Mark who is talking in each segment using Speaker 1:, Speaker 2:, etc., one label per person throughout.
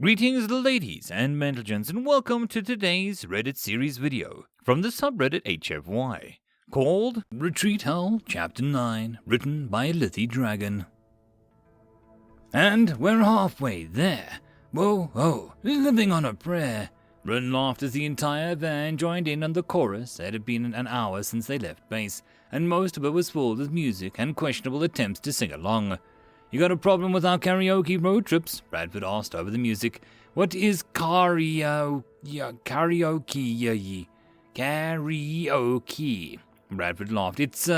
Speaker 1: Greetings ladies and gentlemen, and welcome to today's Reddit series video from the subreddit HFY, called Retreat Hell Chapter 9, written by a Lithy Dragon. And we're halfway there. Whoa, living on a prayer. Run laughed as the entire van joined in on the chorus. It had been an hour since they left base, and most of it was full of music and questionable attempts to sing along. You got a problem with our karaoke road trips? Bradford asked over the music. What is karaoke? Karaoke. Bradford laughed. It's,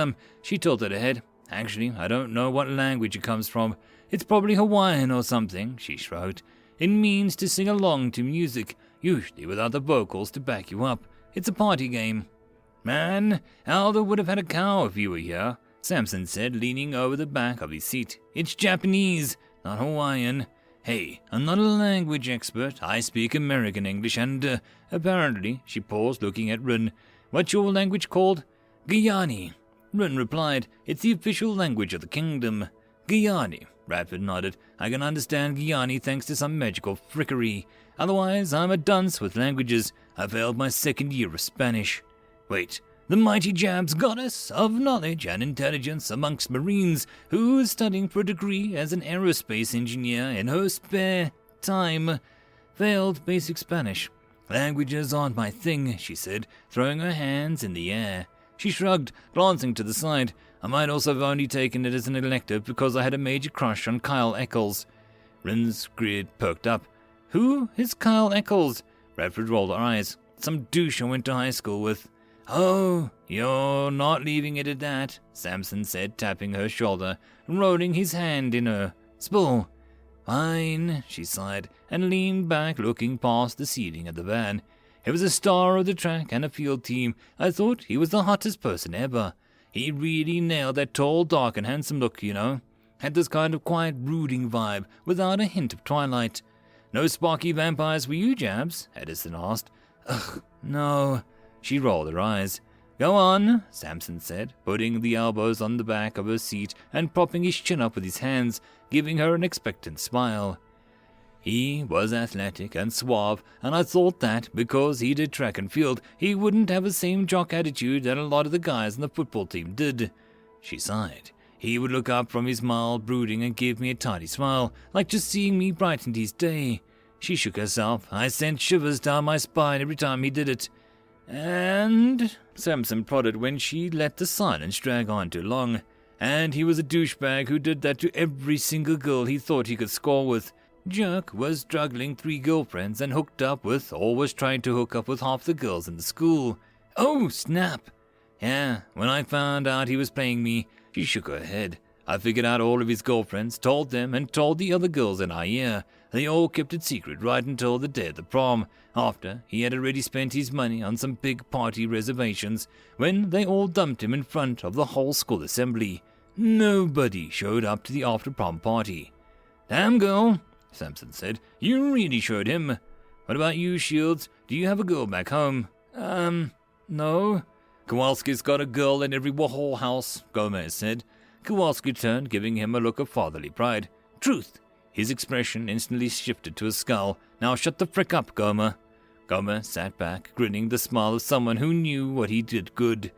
Speaker 1: she tilted her head. Actually, I don't know what language it comes from. It's probably Hawaiian or something, she shrugged. It means to sing along to music, usually without the vocals to back you up. It's a party game. Man, Aldo would have had a cow if you were here, Samson said, leaning over the back of his seat. It's Japanese, not Hawaiian. Hey, I'm not a language expert. I speak American English and, apparently, she paused, looking at Run. What's your language called? Guyani. Run replied, it's the official language of the kingdom. Guyani. Bradford nodded. I can understand Guyani thanks to some magical frickery. Otherwise, I'm a dunce with languages. I failed my second year of Spanish. Wait. The mighty Jab's goddess of knowledge and intelligence amongst Marines, who is studying for a degree as an aerospace engineer in her spare time, failed basic Spanish. Languages aren't my thing, she said, throwing her hands in the air. She shrugged, glancing to the side. I might also have only taken it as an elective because I had a major crush on Kyle Eccles. Rin's grid perked up. Who is Kyle Eccles? Bradford rolled her eyes. Some douche I went to high school with. Oh, you're not leaving it at that, Samson said, tapping her shoulder and rolling his hand in her. Spool. Fine, she sighed, and leaned back, looking past the ceiling of the van. He was a star of the track and a field team. I thought he was the hottest person ever. He really nailed that tall, dark, and handsome look, you know. Had this kind of quiet, brooding vibe, without a hint of twilight. No sparky vampires for you, Jabs? Edison asked. Ugh, no. She rolled her eyes. Go on, Samson said, putting the elbows on the back of her seat and propping his chin up with his hands, giving her an expectant smile. He was athletic and suave, and I thought that, because he did track and field, he wouldn't have the same jock attitude that a lot of the guys on the football team did. She sighed. He would look up from his mild brooding and give me a tidy smile, like just seeing me brightened his day. She shook herself. I sent shivers down my spine every time he did it. And, Samson prodded when she let the silence drag on too long. And he was a douchebag who did that to every single girl he thought he could score with. Jerk was juggling 3 girlfriends and hooked up with, or was trying to hook up with half the girls in the school. Oh, snap! Yeah, when I found out he was playing me, she shook her head. I figured out all of his girlfriends, told them, and told the other girls in our ear. They all kept it secret right until the day of the prom, after he had already spent his money on some big party reservations, when they all dumped him in front of the whole school assembly. Nobody showed up to the after-prom party. Damn girl, Samson said. You really showed him. What about you, Shields? Do you have a girl back home? No. Kowalski's got a girl in every Warhol house, Gomez said. Kowalski turned, giving him a look of fatherly pride. Truth. His expression instantly shifted to a scowl. Now shut the frick up, Gomer. Gomer sat back, grinning the smile of someone who knew what he did good.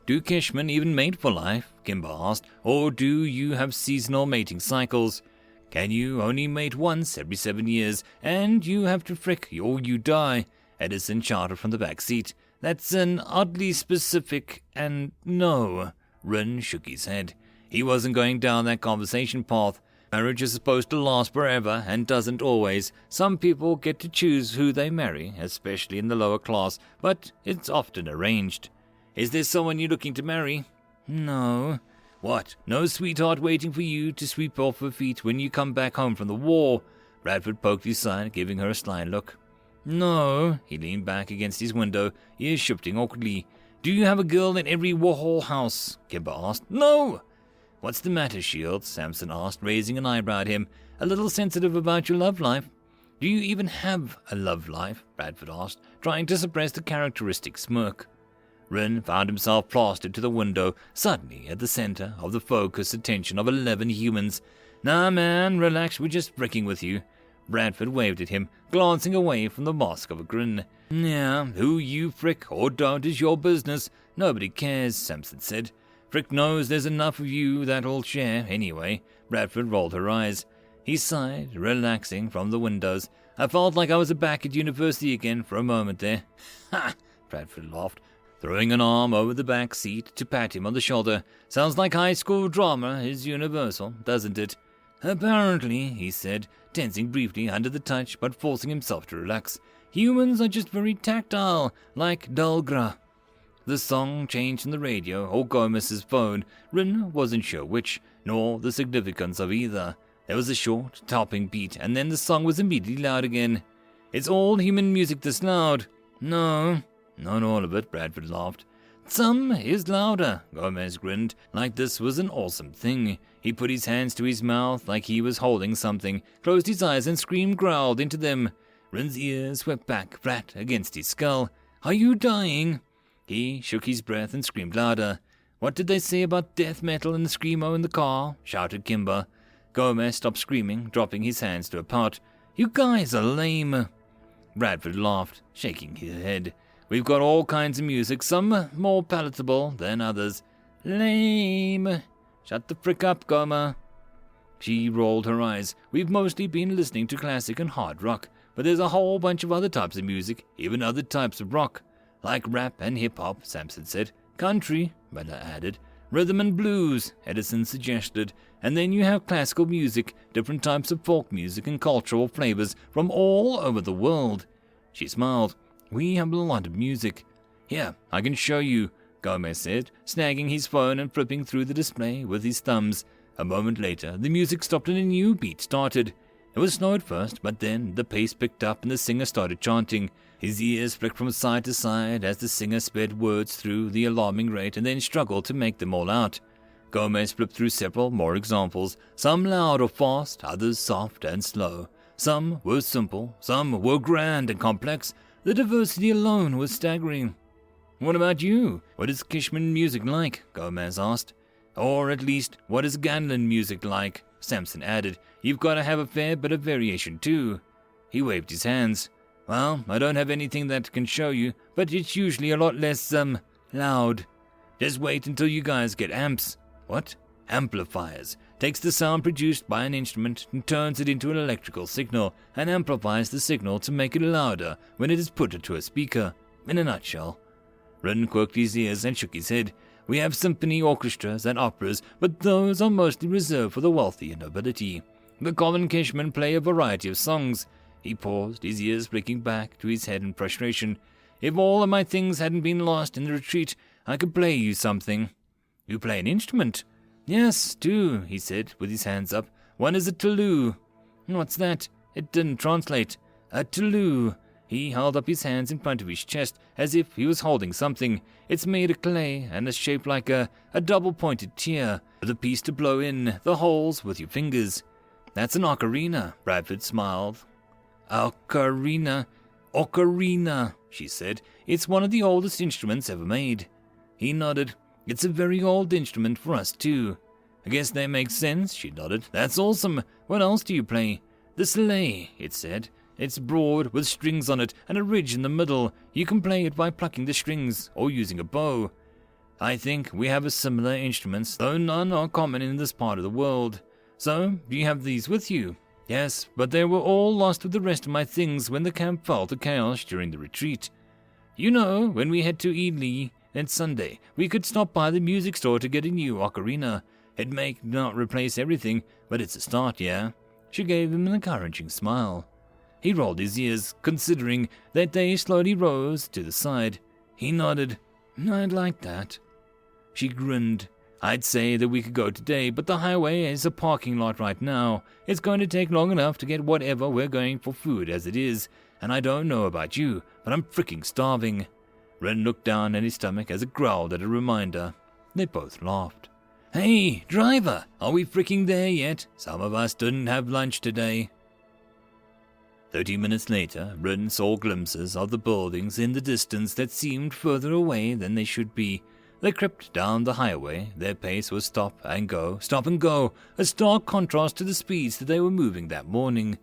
Speaker 1: Do Kishmen even mate for life? Kimber asked. Or do you have seasonal mating cycles? Can you only mate once every 7 years, and you have to frick or you die? Edison shouted from the back seat. That's an oddly specific and no. Ren shook his head. He wasn't going down that conversation path. Marriage is supposed to last forever and doesn't always. Some people get to choose who they marry, especially in the lower class, but it's often arranged. Is there someone you're looking to marry? No. What? No sweetheart waiting for you to sweep off her feet when you come back home from the war? Bradford poked his side, giving her a sly look. No. He leaned back against his window, ears shifting awkwardly. Do you have a girl in every Warhol house? Kimber asked. No. What's the matter, Shields? Samson asked, raising an eyebrow at him. A little sensitive about your love life? Do you even have a love life? Bradford asked, trying to suppress the characteristic smirk. Ren found himself plastered to the window, suddenly at the center of the focused attention of 11 humans. Nah, man, relax, we're just fricking with you. Bradford waved at him, glancing away from the mask of a grin. Yeah, who you frick or don't is your business. Nobody cares, Sampson said. Frick knows there's enough of you that'll share, anyway. Bradford rolled her eyes. He sighed, relaxing from the windows. I felt like I was back at university again for a moment there. Ha! Bradford laughed, throwing an arm over the back seat to pat him on the shoulder. Sounds like high school drama is universal, doesn't it? Apparently, he said, tensing briefly under the touch but forcing himself to relax. Humans are just very tactile, like Dulgra. The song changed on the radio or Gomez's phone. Rin wasn't sure which, nor the significance of either. There was a short, topping beat, and then the song was immediately loud again. It's all human music this loud. No, not all of it, Bradford laughed. Some is louder, Gomez grinned, like this was an awesome thing. He put his hands to his mouth like he was holding something, closed his eyes and screamed growled into them. Rin's ears swept back flat against his skull. Are you dying? He shook his breath and screamed louder. What did they say about death metal in the screamo in the car? Shouted Kimber. Gomez stopped screaming, dropping his hands to a pout. You guys are lame. Bradford laughed, shaking his head. We've got all kinds of music, some more palatable than others. Lame. Shut the frick up, Gomer. She rolled her eyes. We've mostly been listening to classic and hard rock, but there's a whole bunch of other types of music, even other types of rock. Like rap and hip-hop, Sampson said. Country, Bella added. Rhythm and blues, Edison suggested. And then you have classical music, different types of folk music and cultural flavors from all over the world. She smiled. We have a lot of music. Here, I can show you, Gomez said, snagging his phone and flipping through the display with his thumbs. A moment later, the music stopped and a new beat started. It was slow at first, but then the pace picked up and the singer started chanting. His ears flicked from side to side as the singer sped words through the alarming rate and then struggled to make them all out. Gomez flipped through several more examples, some loud or fast, others soft and slow. Some were simple, some were grand and complex. The diversity alone was staggering. What about you? What is Kishman music like? Gomez asked. Or at least, what is Ganlin music like? Sampson added. You've got to have a fair bit of variation too. He waved his hands. Well, I don't have anything that can show you, but it's usually a lot less, loud. Just wait until you guys get amps. What? Amplifiers. Takes the sound produced by an instrument and turns it into an electrical signal and amplifies the signal to make it louder when it is put into a speaker. In a nutshell. Rin quirked his ears and shook his head. We have symphony orchestras and operas, but those are mostly reserved for the wealthy and nobility. The common Kishmen play a variety of songs. He paused, his ears flicking back to his head in frustration. If all of my things hadn't been lost in the retreat, I could play you something. You play an instrument? Yes, two, he said, with his hands up. One is a tulu. What's that? It didn't translate. A tulu. He held up his hands in front of his chest, as if he was holding something. It's made of clay, and is shaped like a double-pointed tear, with a piece to blow in the holes with your fingers. That's an ocarina, Bradford smiled. Ocarina, she said. It's one of the oldest instruments ever made. He nodded. It's a very old instrument for us, too. I guess that makes sense, she nodded. That's awesome. What else do you play? The sleigh, it said. It's broad, with strings on it, and a ridge in the middle. You can play it by plucking the strings, or using a bow. I think we have a similar instruments, though none are common in this part of the world. So, do you have these with you? Yes, but they were all lost with the rest of my things when the camp fell to chaos during the retreat. You know, when we head to Ithilia and Sunday, we could stop by the music store to get a new ocarina. It may not replace everything, but it's a start, yeah? She gave him an encouraging smile. He rolled his ears, considering that they slowly rose to the side. He nodded. I'd like that. She grinned. I'd say that we could go today, but the highway is a parking lot right now. It's going to take long enough to get whatever we're going for food as it is, and I don't know about you, but I'm freaking starving. Ren looked down at his stomach as it growled at a reminder. They both laughed. Hey, driver, are we freaking there yet? Some of us didn't have lunch today. 30 minutes later, Ren saw glimpses of the buildings in the distance that seemed further away than they should be. They crept down the highway. Their pace was stop and go, a stark contrast to the speeds that they were moving that morning.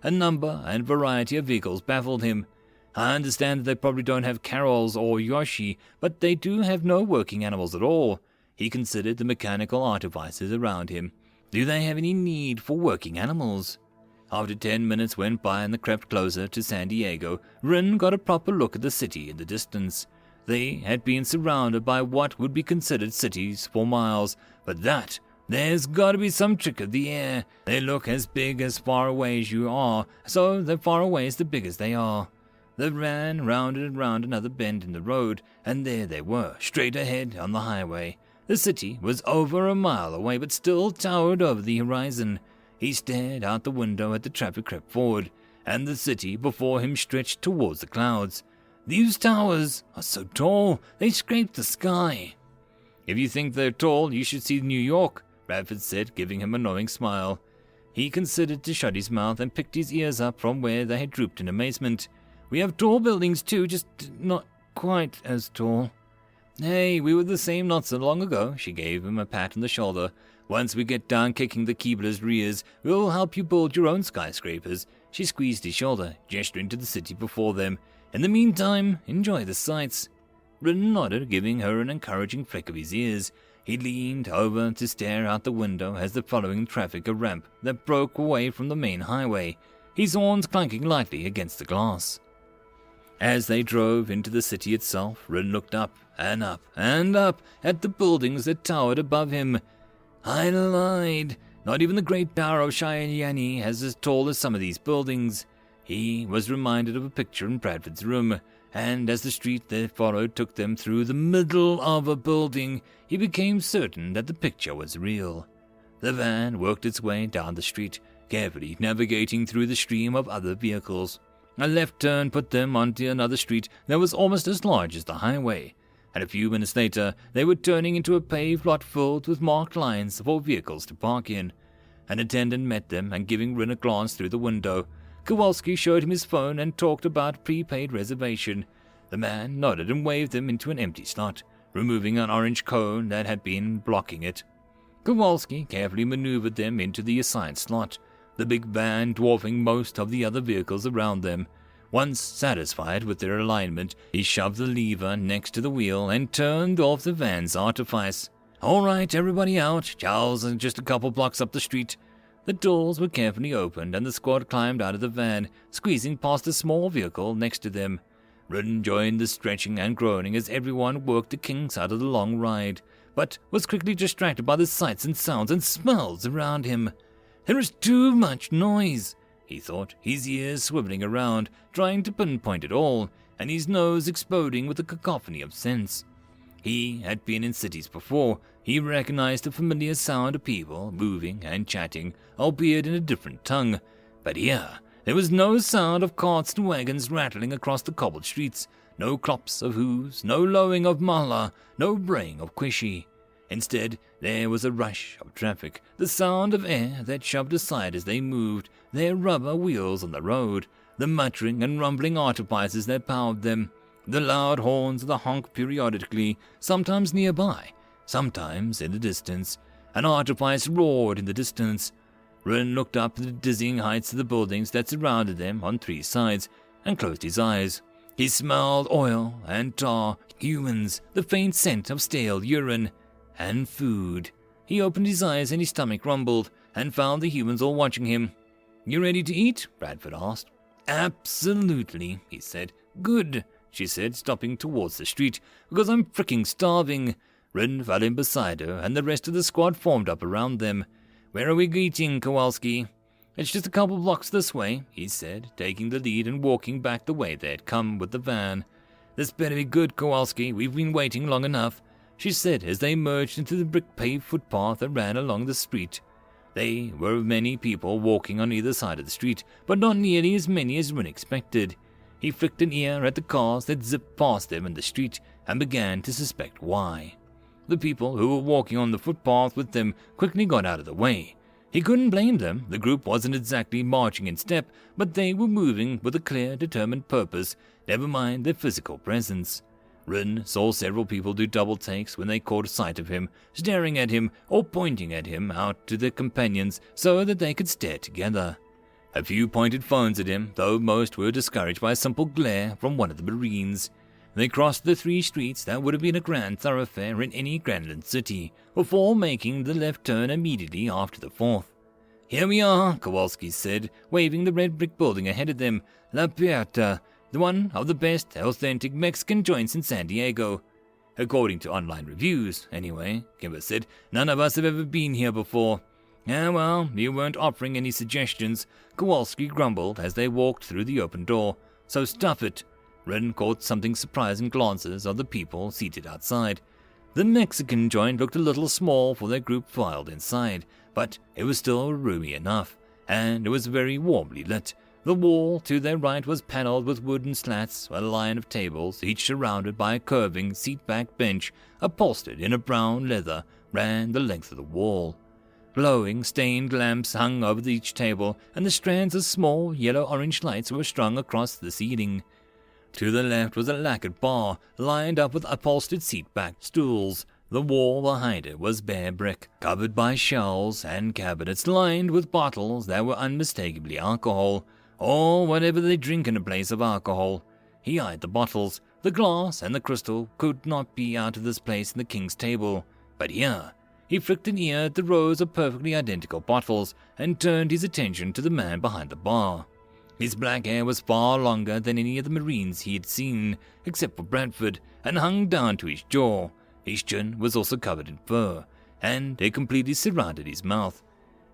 Speaker 1: A number and variety of vehicles baffled him. I understand that they probably don't have Carols or Yoshi, but they do have no working animals at all. He considered the mechanical artifices around him. Do they have any need for working animals? After 10 minutes went by and they crept closer to San Diego, Rin got a proper look at the city in the distance. They had been surrounded by what would be considered cities for miles, but there's got to be some trick of the air. They look as big as far away as you are, so the far away is the biggest they are. The van rounded around another bend in the road, and there they were, straight ahead on the highway. The city was over a mile away, but still towered over the horizon. He stared out the window at the traffic crept forward, and the city before him stretched towards the clouds. These towers are so tall, they scrape the sky. If you think they're tall, you should see New York, Bradford said, giving him a knowing smile. He considered to shut his mouth and picked his ears up from where they had drooped in amazement. We have tall buildings too, just not quite as tall. Hey, we were the same not so long ago, she gave him a pat on the shoulder. Once we get done kicking the Keebler's rears, we'll help you build your own skyscrapers. She squeezed his shoulder, gesturing to the city before them. In the meantime, enjoy the sights. Rin nodded, giving her an encouraging flick of his ears. He leaned over to stare out the window as they following traffic a ramp that broke away from the main highway, his horns clanking lightly against the glass. As they drove into the city itself, Rin looked up and up and up at the buildings that towered above him. I lied. Not even the Great Tower of Cheyenne is as tall as some of these buildings. He was reminded of a picture in Bradford's room, and as the street they followed took them through the middle of a building, he became certain that the picture was real. The van worked its way down the street, carefully navigating through the stream of other vehicles. A left turn put them onto another street that was almost as large as the highway, and a few minutes later they were turning into a paved lot filled with marked lines for vehicles to park in. An attendant met them, and giving Rin a glance through the window, Kowalski showed him his phone and talked about prepaid reservation. The man nodded and waved them into an empty slot, removing an orange cone that had been blocking it. Kowalski carefully maneuvered them into the assigned slot, the big van dwarfing most of the other vehicles around them. Once satisfied with their alignment, he shoved the lever next to the wheel and turned off the van's artifice. All right, everybody out. Charles is just a couple blocks up the street. The doors were carefully opened, and the squad climbed out of the van, squeezing past a small vehicle next to them. Rin joined the stretching and groaning as everyone worked the kinks out of the long ride, but was quickly distracted by the sights and sounds and smells around him. There is too much noise, he thought, his ears swiveling around, trying to pinpoint it all, and his nose exploding with a cacophony of scents. He had been in cities before. He recognized the familiar sound of people moving and chatting, albeit in a different tongue. But here, there was no sound of carts and wagons rattling across the cobbled streets, no clops of hooves, no lowing of mala, no braying of quishy. Instead, there was a rush of traffic, the sound of air that shoved aside as they moved, their rubber wheels on the road, the muttering and rumbling artifices that powered them, the loud horns that honked periodically, sometimes nearby, sometimes in the distance. An artifice roared in the distance. Rin looked up at the dizzying heights of the buildings that surrounded them on three sides, and closed his eyes. He smelled oil and tar, humans, the faint scent of stale urine, and food. He opened his eyes and his stomach rumbled, and found the humans all watching him. You ready to eat? Bradford asked. Absolutely, he said. Good, she said, stopping towards the street, because I'm fricking starving. Rin fell in beside her, and the rest of the squad formed up around them. Where are we eating, Kowalski? It's just a couple blocks this way, he said, taking the lead and walking back the way they had come with the van. This better be good, Kowalski. We've been waiting long enough, she said as they merged into the brick-paved footpath that ran along the street. There were many people walking on either side of the street, but not nearly as many as Rin expected. He flicked an ear at the cars that zipped past them in the street and began to suspect why. The people who were walking on the footpath with them quickly got out of the way. He couldn't blame them. The group wasn't exactly marching in step, but they were moving with a clear, determined purpose, never mind their physical presence. Rin saw several people do double takes when they caught sight of him, staring at him or pointing at him out to their companions so that they could stare together. A few pointed phones at him, though most were discouraged by a simple glare from one of the Marines. They crossed the 3 streets that would have been a grand thoroughfare in any Greenland city, before making the left turn immediately after the 4th. "Here we are," Kowalski said, waving the red brick building ahead of them. "La Puerta, the one of the best authentic Mexican joints in San Diego. According to online reviews, anyway," Kimber said. "None of us have ever been here before." "Ah, well, you weren't offering any suggestions," Kowalski grumbled as they walked through the open door. "So stuff it." Wren caught something surprising glances of the people seated outside. The Mexican joint looked a little small for their group filed inside, but it was still roomy enough, and it was very warmly lit. The wall to their right was paneled with wooden slats, a line of tables, each surrounded by a curving seat-back bench, upholstered in a brown leather, ran the length of the wall. Glowing, stained lamps hung over each table, and the strands of small, yellow-orange lights were strung across the ceiling. To the left was a lacquered bar, lined up with upholstered seat-back stools. The wall behind it was bare brick, covered by shelves and cabinets lined with bottles that were unmistakably alcohol, or whatever they drink in a place of alcohol. He eyed the bottles. The glass and the crystal could not be out of this place in the king's table. But here, he flicked an ear at the rows of perfectly identical bottles and turned his attention to the man behind the bar. His black hair was far longer than any of the Marines he had seen, except for Bradford, and hung down to his jaw. His chin was also covered in fur, and it completely surrounded his mouth.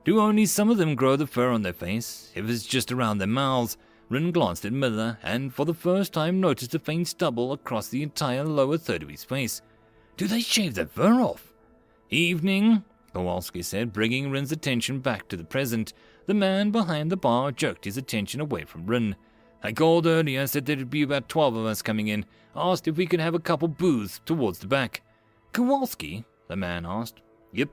Speaker 1: Do only some of them grow the fur on their face? If it's just around their mouths? Wren glanced at Miller, and for the first time noticed a faint stubble across the entire lower third of his face. Do they shave their fur off? "Evening," Kowalski said, bringing Wren's attention back to the present. The man behind the bar jerked his attention away from Wren. "I called earlier, said there'd be about 12 of us coming in. Asked if we could have a couple booths towards the back." "Kowalski?" the man asked. "Yep."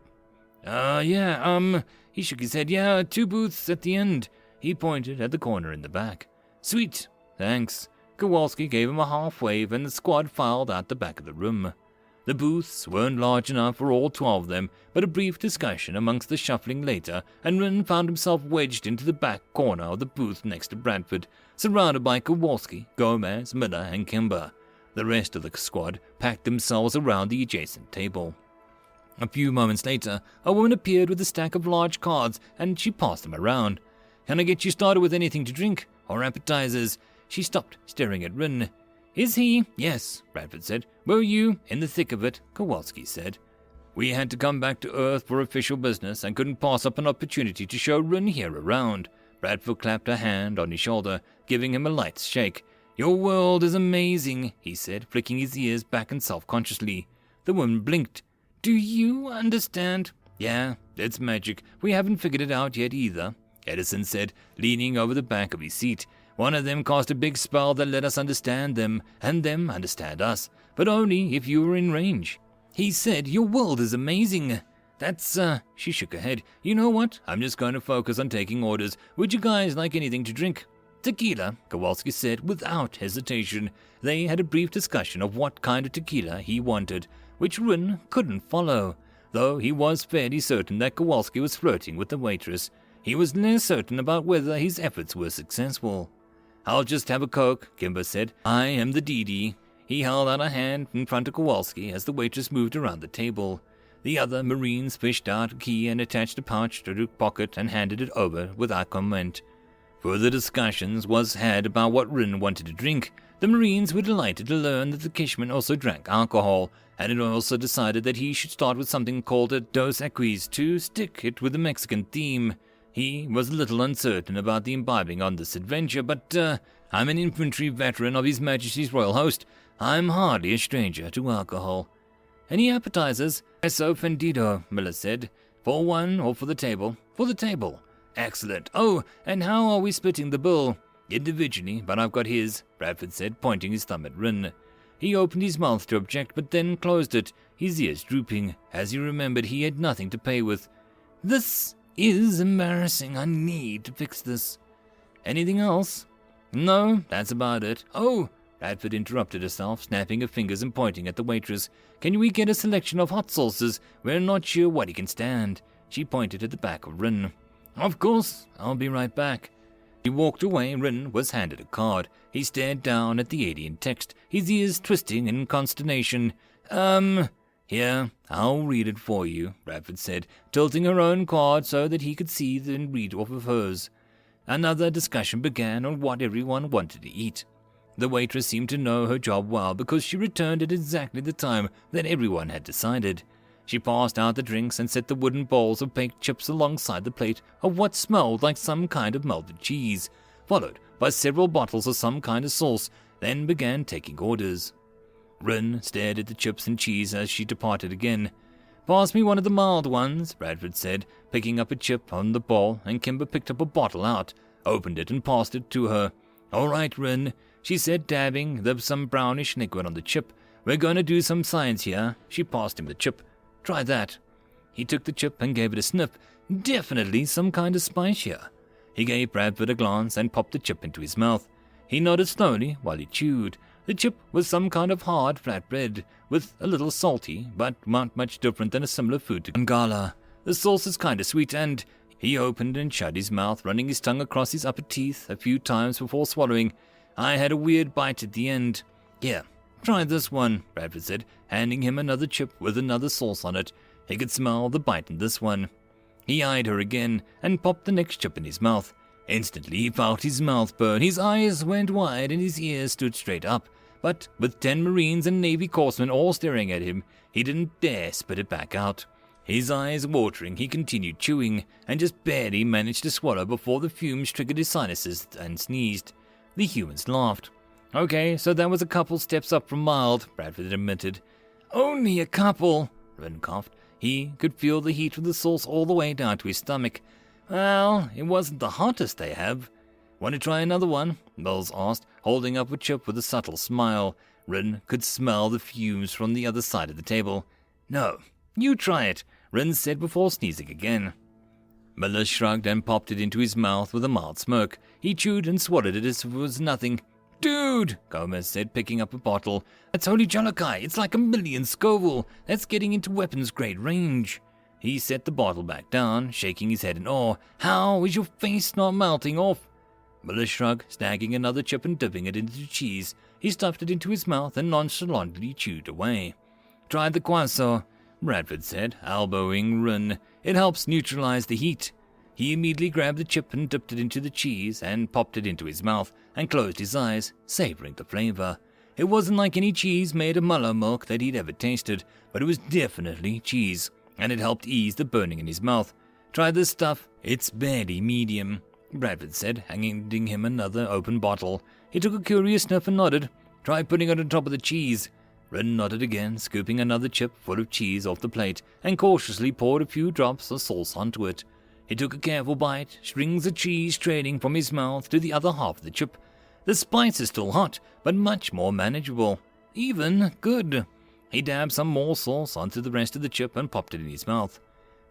Speaker 1: Yeah, he shook his head. "Yeah, 2 booths at the end." He pointed at the corner in the back. "Sweet, thanks." Kowalski gave him a half wave, and the squad filed out the back of the room. The booths weren't large enough for all 12 of them, but a brief discussion amongst the shuffling later, and Wren found himself wedged into the back corner of the booth next to Bradford, surrounded by Kowalski, Gomez, Miller, and Kimber. The rest of the squad packed themselves around the adjacent table. A few moments later, a woman appeared with a stack of large cards, and she passed them around. "Can I get you started with anything to drink? Or appetizers?" She stopped, staring at Wren. "Is he?" "Yes," Bradford said. "Were you?" "In the thick of it," Kowalski said. "We had to come back to Earth for official business and couldn't pass up an opportunity to show Wren here around." Bradford clapped a hand on his shoulder, giving him a light shake. "Your world is amazing," he said, flicking his ears back and self-consciously. The woman blinked. "Do you understand?" "Yeah, it's magic. We haven't figured it out yet either," Edison said, leaning over the back of his seat. "One of them cast a big spell that let us understand them, and them understand us, but only if you were in range." "He said your world is amazing." "That's, She shook her head. "You know what? I'm just going to focus on taking orders. Would you guys like anything to drink?" "Tequila," Kowalski said without hesitation. They had a brief discussion of what kind of tequila he wanted, which Wren couldn't follow, though he was fairly certain that Kowalski was flirting with the waitress. He was less certain about whether his efforts were successful. "I'll just have a Coke," Kimber said. "I am the DD." He held out a hand in front of Kowalski as the waitress moved around the table. The other Marines fished out a key and attached a pouch to the pocket and handed it over without comment. Further discussions was had about what Wren wanted to drink. The Marines were delighted to learn that the Kishman also drank alcohol, and it also decided that he should start with something called a Dos Equis to stick it with the Mexican theme. He was a little uncertain about the imbibing on this adventure, but I'm an infantry veteran of His Majesty's Royal Host. I'm hardly a stranger to alcohol. "Any appetizers?" "Eso fendido," Miller said. "For one or for the table?" "For the table." "Excellent. Oh, and how are we splitting the bill?" "Individually, but I've got his," Bradford said, pointing his thumb at Wren. He opened his mouth to object, but then closed it, his ears drooping, as he remembered he had nothing to pay with. "This is embarrassing. I need to fix this." "Anything else?" "No, that's about it." "Oh," Bradford interrupted herself, snapping her fingers and pointing at the waitress. "Can we get a selection of hot sauces? We're not sure what he can stand." She pointed at the back of Wren. "Of course, I'll be right back." He walked away. Rin was handed a card. He stared down at the alien text, his ears twisting in consternation. Here, I'll read it for you, Bradford said, tilting her own card so that he could see and read off of hers. Another discussion began on what everyone wanted to eat. The waitress seemed to know her job well because she returned at exactly the time that everyone had decided. She passed out the drinks and set the wooden bowls of baked chips alongside the plate of what smelled like some kind of melted cheese, followed by several bottles of some kind of sauce, then began taking orders. Rin stared at the chips and cheese as she departed again. "Pass me one of the mild ones," Bradford said, picking up a chip on the bowl, and Kimber picked up a bottle out, opened it and passed it to her. "All right, Rin," she said, dabbing some brownish liquid on the chip. "We're going to do some science here." She passed him the chip. "Try that." He took the chip and gave it a sniff. Definitely some kind of spice here. He gave Bradford a glance and popped the chip into his mouth. He nodded slowly while he chewed. The chip was some kind of hard flat bread, with a little salty, but not much different than a similar food to Ngala. The sauce is kind of sweet, and he opened and shut his mouth, running his tongue across his upper teeth a few times before swallowing. I had a weird bite at the end. "Here, try this one," Bradford said, handing him another chip with another sauce on it. He could smell the bite in this one. He eyed her again and popped the next chip in his mouth. Instantly he felt his mouth burn, his eyes went wide and his ears stood straight up. But with 10 Marines and Navy corpsmen all staring at him, he didn't dare spit it back out. His eyes watering, he continued chewing, and just barely managed to swallow before the fumes triggered his sinuses and sneezed. The humans laughed. "Okay, so that was a couple steps up from mild," Bradford admitted. "Only a couple," Rin coughed. He could feel the heat of the sauce all the way down to his stomach. "Well, it wasn't the hottest they have." "Want to try another one?" Mills asked, holding up a chip with a subtle smile. Rin could smell the fumes from the other side of the table. "No, you try it," Rin said before sneezing again. Miller shrugged and popped it into his mouth with a mild smirk. He chewed and swallowed it as if it was nothing. "Dude," Gomez said, picking up a bottle. "That's holy Jolokai. It's like 1,000,000 Scoville. That's getting into weapons-grade range." He set the bottle back down, shaking his head in awe. "How is your face not melting off?" Miller shrugged, snagging another chip and dipping it into the cheese. He stuffed it into his mouth and nonchalantly chewed away. "Try the croissant," Bradford said, elbowing Rin. "It helps neutralize the heat." He immediately grabbed the chip and dipped it into the cheese and popped it into his mouth and closed his eyes, savoring the flavor. It wasn't like any cheese made of mallow milk that he'd ever tasted, but it was definitely cheese, and it helped ease the burning in his mouth. "Try this stuff. It's barely medium," Bradford said, handing him another open bottle. He took a curious sniff and nodded. "Try putting it on top of the cheese." Rin nodded again, scooping another chip full of cheese off the plate, and cautiously poured a few drops of sauce onto it. He took a careful bite, strings of cheese trailing from his mouth to the other half of the chip. The spice is still hot, but much more manageable. Even good. He dabbed some more sauce onto the rest of the chip and popped it in his mouth.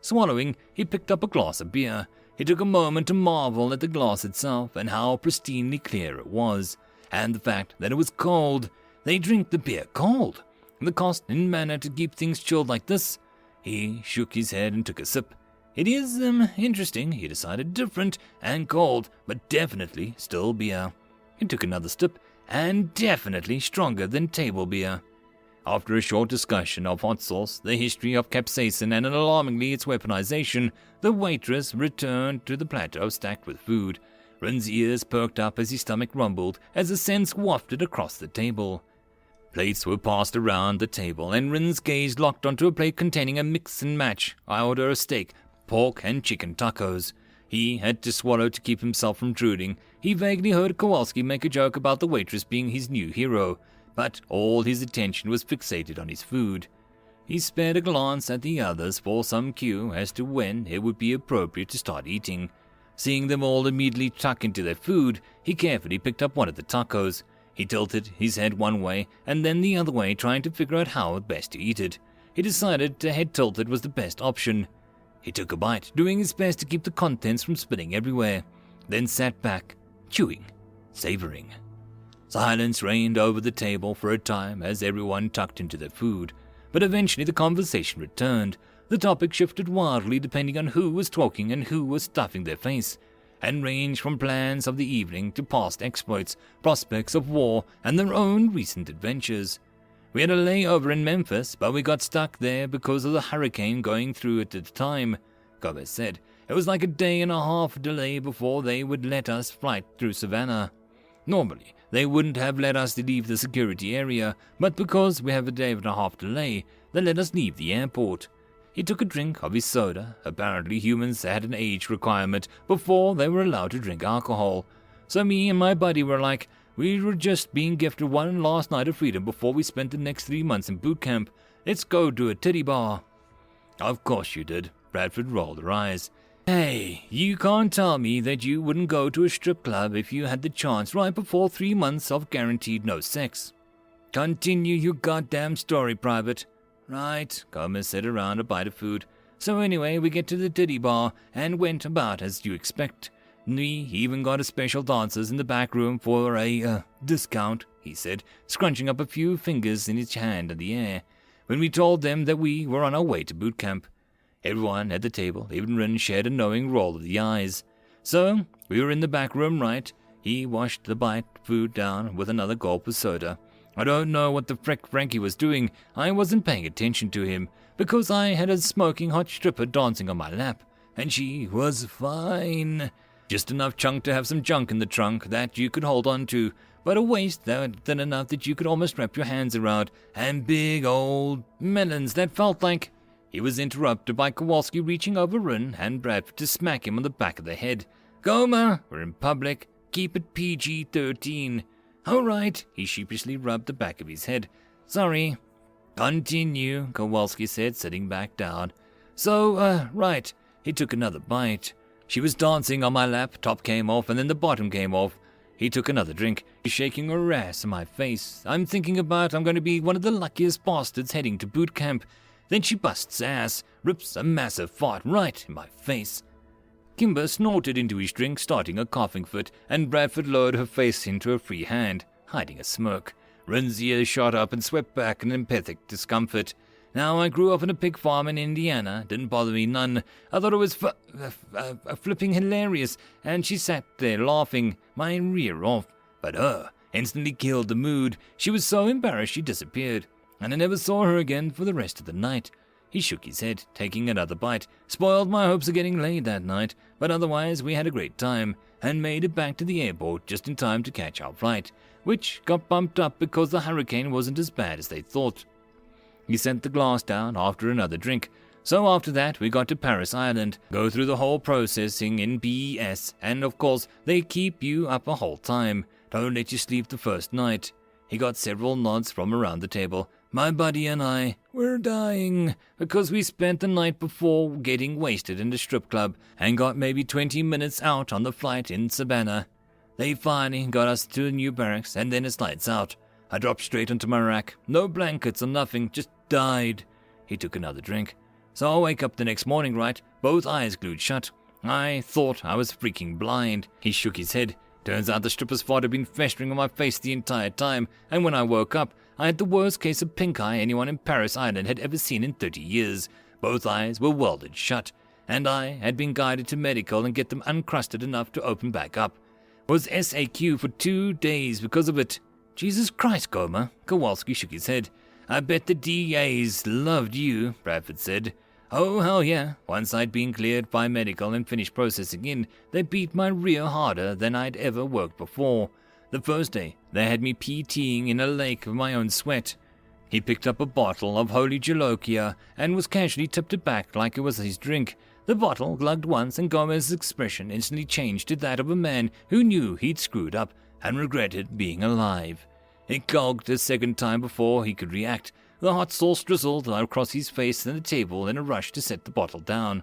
Speaker 1: Swallowing, he picked up a glass of beer. He took a moment to marvel at the glass itself and how pristinely clear it was, and the fact that it was cold. They drink the beer cold. The constant manner to keep things chilled like this. He shook his head and took a sip. It is, interesting, he decided, different and cold, but definitely still beer. He took another sip, and definitely stronger than table beer. After a short discussion of hot sauce, the history of capsaicin, and alarmingly its weaponization, the waitress returned to the plateau stacked with food. Rin's ears perked up as his stomach rumbled as the scents wafted across the table. Plates were passed around the table, and Rin's gaze locked onto a plate containing a mix and match. I ordered a steak, pork, and chicken tacos. He had to swallow to keep himself from drooling. He vaguely heard Kowalski make a joke about the waitress being his new hero, but all his attention was fixated on his food. He spared a glance at the others for some cue as to when it would be appropriate to start eating. Seeing them all immediately tuck into their food, he carefully picked up one of the tacos. He tilted his head one way and then the other way, trying to figure out how best to eat it. He decided the head tilted was the best option. He took a bite, doing his best to keep the contents from spilling everywhere, then sat back, chewing, savoring. Silence reigned over the table for a time as everyone tucked into their food, but eventually the conversation returned. The topic shifted wildly depending on who was talking and who was stuffing their face. and ranged from plans of the evening to past exploits, prospects of war, and their own recent adventures. We had a layover in Memphis, but we got stuck there because of the hurricane going through it at the time, Gomez said. It was like a day and a half delay before they would let us flight through Savannah. Normally, they wouldn't have let us leave the security area, but because we have a day and a half delay, they let us leave the airport. He took a drink of his soda. Apparently humans had an age requirement before they were allowed to drink alcohol. So me and my buddy were like, we were just being gifted one last night of freedom before we spent the next 3 months in boot camp. Let's go to a titty bar. Of course you did. Bradford rolled her eyes. Hey, you can't tell me that you wouldn't go to a strip club if you had the chance right before 3 months of guaranteed no sex. Continue your goddamn story, Private. Right, Gomez said around a bite of food. So anyway, we get to the titty bar and went about as you expect. We even got a special dancers in the back room for a discount, he said, scrunching up a few fingers in his hand in the air, when we told them that we were on our way to boot camp. Everyone at the table, even Ren, shared a knowing roll of the eyes. So, we were in the back room, right? He washed the bite food down with another gulp of soda. I don't know what the frick Frankie was doing. I wasn't paying attention to him, because I had a smoking hot stripper dancing on my lap, and she was fine. Just enough chunk to have some junk in the trunk that you could hold on to, but a waist thin enough that you could almost wrap your hands around, and big old melons that felt like... He was interrupted by Kowalski reaching over Rin and Bradford to smack him on the back of the head. Gomer, we're in public. Keep it PG-13. All right, he sheepishly rubbed the back of his head. Sorry. Continue, Kowalski said, sitting back down. So, right, he took another bite. She was dancing on my lap, top came off, and then the bottom came off. He took another drink. He's shaking her ass in my face. I'm thinking about I'm going to be one of the luckiest bastards heading to boot camp. Then she busts ass, rips a massive fart right in my face. Kimber snorted into his drink, starting a coughing fit, and Bradford lowered her face into her free hand, hiding a smirk. Rin's ears shot up and swept back in empathic discomfort. Now, I grew up in a pig farm in Indiana. Didn't bother me none. I thought it was flipping hilarious, and she sat there laughing my rear off. But instantly killed the mood. She was so embarrassed she disappeared, and I never saw her again for the rest of the night. He shook his head, taking another bite. Spoiled my hopes of getting laid that night, but otherwise we had a great time, and made it back to the airport just in time to catch our flight, which got bumped up because the hurricane wasn't as bad as they thought. He sent the glass down after another drink. So after that, we got to Paris Island, go through the whole processing in BES, and of course, they keep you up a whole time. Don't let you sleep the first night. He got several nods from around the table. My buddy and I were dying because we spent the night before getting wasted in the strip club and got maybe 20 minutes out on the flight in Savannah. They finally got us to the new barracks, and then it's lights out. I dropped straight onto my rack. No blankets or nothing, just died. He took another drink. So I wake up the next morning, right? Both eyes glued shut. I thought I was freaking blind. He shook his head. Turns out the stripper's fart had been festering on my face the entire time, and when I woke up, I had the worst case of pink eye anyone in Paris Island had ever seen in 30 years. Both eyes were welded shut, and I had been guided to medical and get them uncrusted enough to open back up. Was SAQ for 2 days because of it. Jesus Christ, Gomer. Kowalski shook his head. I bet the DAs loved you, Bradford said. Oh, hell yeah. Once I'd been cleared by medical and finished processing in, they beat my rear harder than I'd ever worked before. The first day, they had me PTing in a lake of my own sweat. He picked up a bottle of Holy Jalokia and was casually tipped it back like it was his drink. The bottle glugged once, and Gomez's expression instantly changed to that of a man who knew he'd screwed up and regretted being alive. It gulged a second time before he could react. The hot sauce drizzled across his face and the table in a rush to set the bottle down.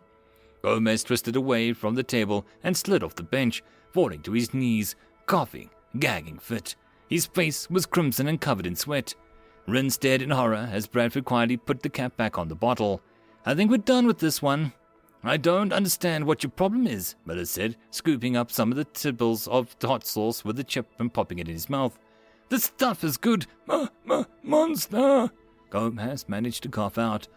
Speaker 1: Gomez twisted away from the table and slid off the bench, falling to his knees, coughing, gagging fit. His face was crimson and covered in sweat. Rin stared in horror as Bradford quietly put the cap back on the bottle. I think we're done with this one. I don't understand what your problem is, Miller said, scooping up some of the tibbles of the hot sauce with a chip and popping it in his mouth. The stuff is good. Monster. Gomez managed to cough out.